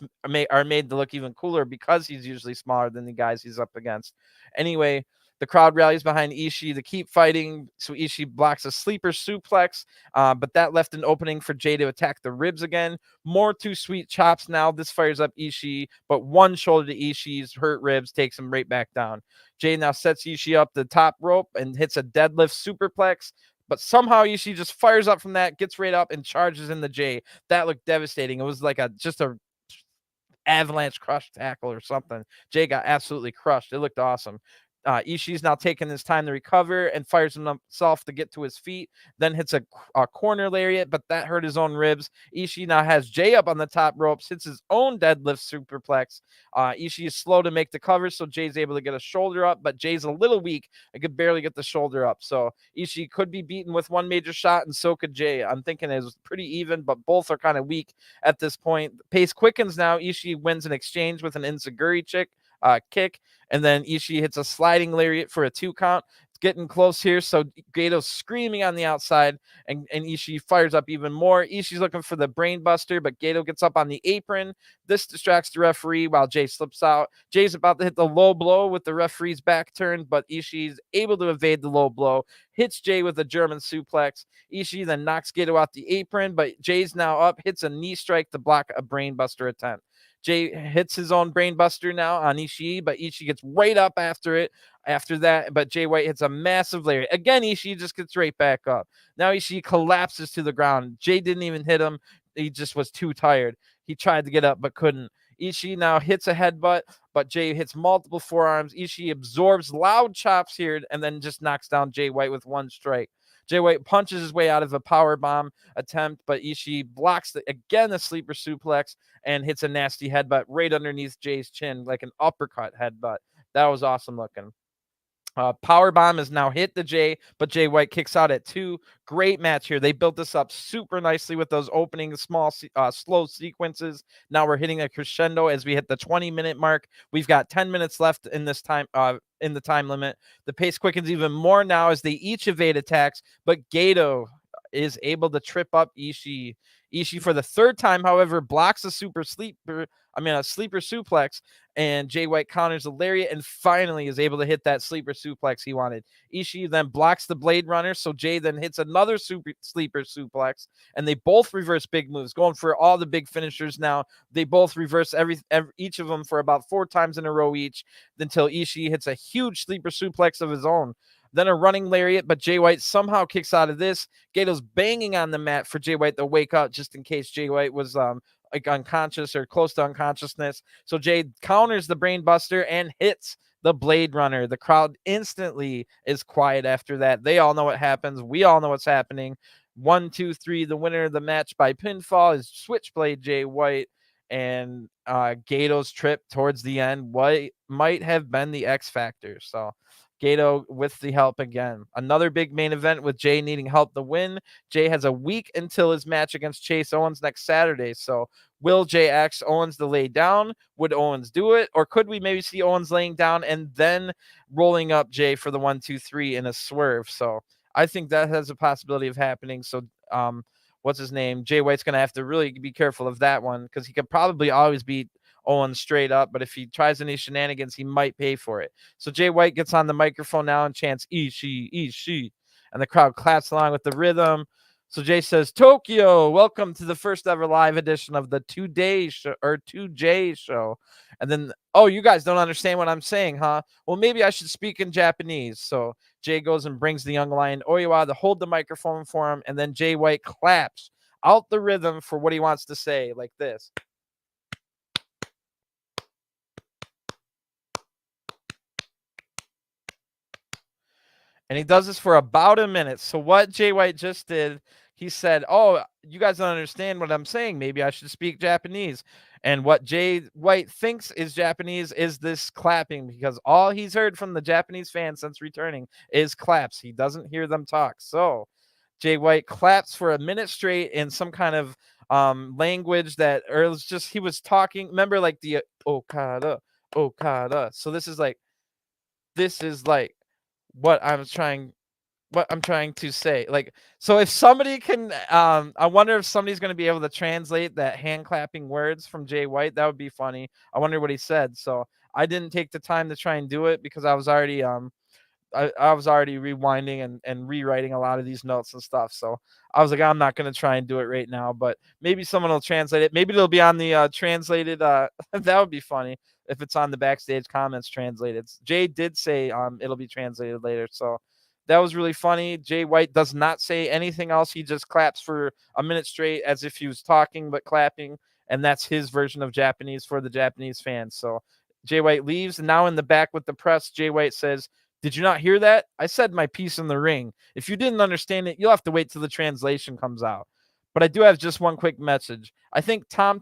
Speaker 1: are made to look even cooler because he's usually smaller than the guys he's up against. Anyway, the crowd rallies behind Ishii to keep fighting, so Ishii blocks a sleeper suplex, but that left an opening for Jay to attack the ribs again. More too sweet chops now. This fires up Ishii, but one shoulder to Ishii's hurt ribs takes him right back down. Jay now sets Ishii up the top rope and hits a deadlift superplex, but somehow Ishii just fires up from that, gets right up, and charges in the J. That looked devastating. It was like just a avalanche crush tackle or something. Jay got absolutely crushed. It looked awesome. Ishii's now taking his time to recover and fires himself to get to his feet, then hits a corner lariat, but that hurt his own ribs. Ishii now has Jay up on the top ropes, hits his own deadlift superplex. Ishii is slow to make the cover, so Jay's able to get a shoulder up, but Jay's a little weak. I could barely get the shoulder up, so Ishii could be beaten with one major shot, and so could Jay. I'm thinking it was pretty even, but both are kind of weak at this point. Pace quickens now. Ishii wins an exchange with an enziguri kick, and then Ishii hits a sliding lariat for a 2 count. It's getting close here, so Gato's screaming on the outside, and Ishii fires up even more. Ishii's looking for the brain buster, but Gato gets up on the apron. This distracts the referee while Jay slips out. Jay's about to hit the low blow with the referee's back turned, but Ishii's able to evade the low blow, hits Jay with a German suplex. Ishii then knocks Gato off the apron, but Jay's now up, hits a knee strike to block a brain buster attempt. Jay hits his own brain buster now on Ishii, but Ishii gets right up after that, but Jay White hits a massive lariat. Again, Ishii just gets right back up. Now Ishii collapses to the ground. Jay didn't even hit him. He just was too tired. He tried to get up, but couldn't. Ishii now hits a headbutt, but Jay hits multiple forearms. Ishii absorbs loud chops here and then just knocks down Jay White with one strike. Jay White punches his way out of a power bomb attempt, but Ishii blocks again a sleeper suplex and hits a nasty headbutt right underneath Jay's chin, like an uppercut headbutt. That was awesome looking. Power bomb is now hit the Jay, but Jay White kicks out at 2. Great match here. They built this up super nicely with those opening small, slow sequences. Now we're hitting a crescendo as we hit the 20-minute mark. We've got 10 minutes left in this time, in the time limit. The pace quickens even more now as they each evade attacks, but Gato is able to trip up Ishii. Ishii for the 3rd time, however, blocks a sleeper suplex, and Jay White counters the lariat and finally is able to hit that sleeper suplex he wanted. Ishii then blocks the Blade Runner, so Jay then hits another sleeper suplex, and they both reverse big moves, going for all the big finishers now. They both reverse each of them for about 4 times in a row each, until Ishii hits a huge sleeper suplex of his own. Then a running lariat, but Jay White somehow kicks out of this. Gato's banging on the mat for Jay White to wake up just in case Jay White was like unconscious or close to unconsciousness. So Jay counters the brain buster and hits the Blade Runner. The crowd instantly is quiet after that. They all know what happens. We all know what's happening. 1, 2, 3. The winner of the match by pinfall is Switchblade Jay White. And Gato's trip towards the end might have been the X factor. So Gato with the help again. Another big main event with Jay needing help to win. Jay has a week until his match against Chase Owens next Saturday. So will Jay ask Owens to lay down? Would Owens do it? Or could we maybe see Owens laying down and then rolling up Jay for the 1, 2, 3 in a swerve? So I think that has a possibility of happening. So what's his name? Jay White's going to have to really be careful of that one because he could probably always beat Owens straight up, but if he tries any shenanigans, he might pay for it. So Jay White gets on the microphone now and chants Ishii, Ishii, and the crowd claps along with the rhythm. So Jay says, Tokyo, welcome to the first ever live edition of the 2J show. And then, oh, you guys don't understand what I'm saying, huh? Well, maybe I should speak in Japanese. So Jay goes and brings the young lion Oiwa to hold the microphone for him, and then Jay White claps out the rhythm for what he wants to say, like this. And he does this for about a minute. So what Jay White just did, he said, "Oh, you guys don't understand what I'm saying. Maybe I should speak Japanese." And what Jay White thinks is Japanese is this clapping, because all he's heard from the Japanese fans since returning is claps. He doesn't hear them talk. So Jay White claps for a minute straight in some kind of language that, or it was just, he was talking. Remember, like the Okada, Okada. So this is like what I'm trying to say. Like, so if somebody can, I wonder if somebody's going to be able to translate that hand clapping words from Jay White. That would be funny. I wonder what he said. So I didn't take the time to try and do it because I was already I was already rewinding and rewriting a lot of these notes and stuff. So I was like, I'm not going to try and do it right now, but maybe someone will translate it. Maybe it'll be on the translated. That would be funny if it's on the backstage comments translated. Jay did say it'll be translated later. So that was really funny. Jay White does not say anything else. He just claps for a minute straight as if he was talking, but clapping. And that's his version of Japanese for the Japanese fans. So Jay White leaves. And now in the back with the press, Jay White says, "Did you not hear that? I said my piece in the ring. If you didn't understand it, you'll have to wait till the translation comes out. But I do have just one quick message. I think, Tom,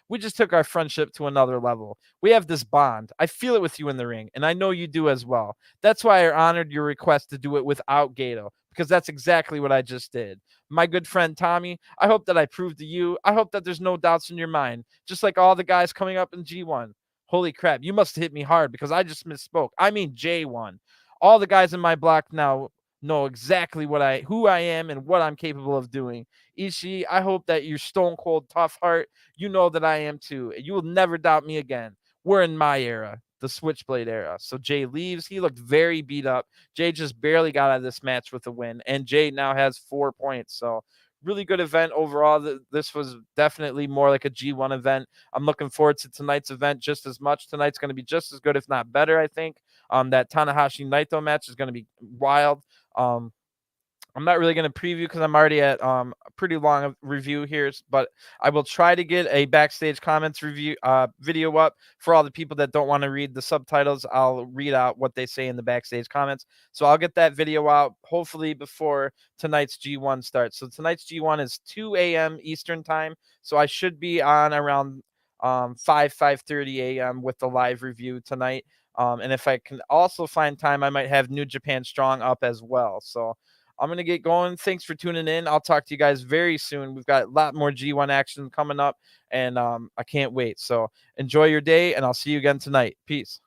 Speaker 1: we just took our friendship to another level. We have this bond. I feel it with you in the ring, and I know you do as well. That's why I honored your request to do it without Goto, because that's exactly what I just did. My good friend Tommy, I hope that I proved to you. I hope that there's no doubts in your mind, just like all the guys coming up in G1. Holy crap, you must have hit me hard because I just misspoke. I mean J1. All the guys in my block now know exactly who I am and what I'm capable of doing. Ishii, I hope that you're stone cold tough heart. You know that I am too. You will never doubt me again. We're in my era, the Switchblade era." So Jay leaves. He looked very beat up. Jay just barely got out of this match with a win, and Jay now has 4 points. So really good event overall. This was definitely more like a G1 event. I'm looking forward to tonight's event just as much. Tonight's going to be just as good, if not better, I think. That Tanahashi Naito match is going to be wild. I'm not really going to preview because I'm already at a pretty long review here, but I will try to get a backstage comments review video up for all the people that don't want to read the subtitles. I'll read out what they say in the backstage comments. So I'll get that video out hopefully before tonight's G1 starts. So tonight's G1 is 2 a.m. Eastern time. So I should be on around 5:30 a.m. with the live review tonight. And if I can also find time, I might have New Japan Strong up as well. So I'm going to get going. Thanks for tuning in. I'll talk to you guys very soon. We've got a lot more G1 action coming up, and I can't wait. So enjoy your day, and I'll see you again tonight. Peace.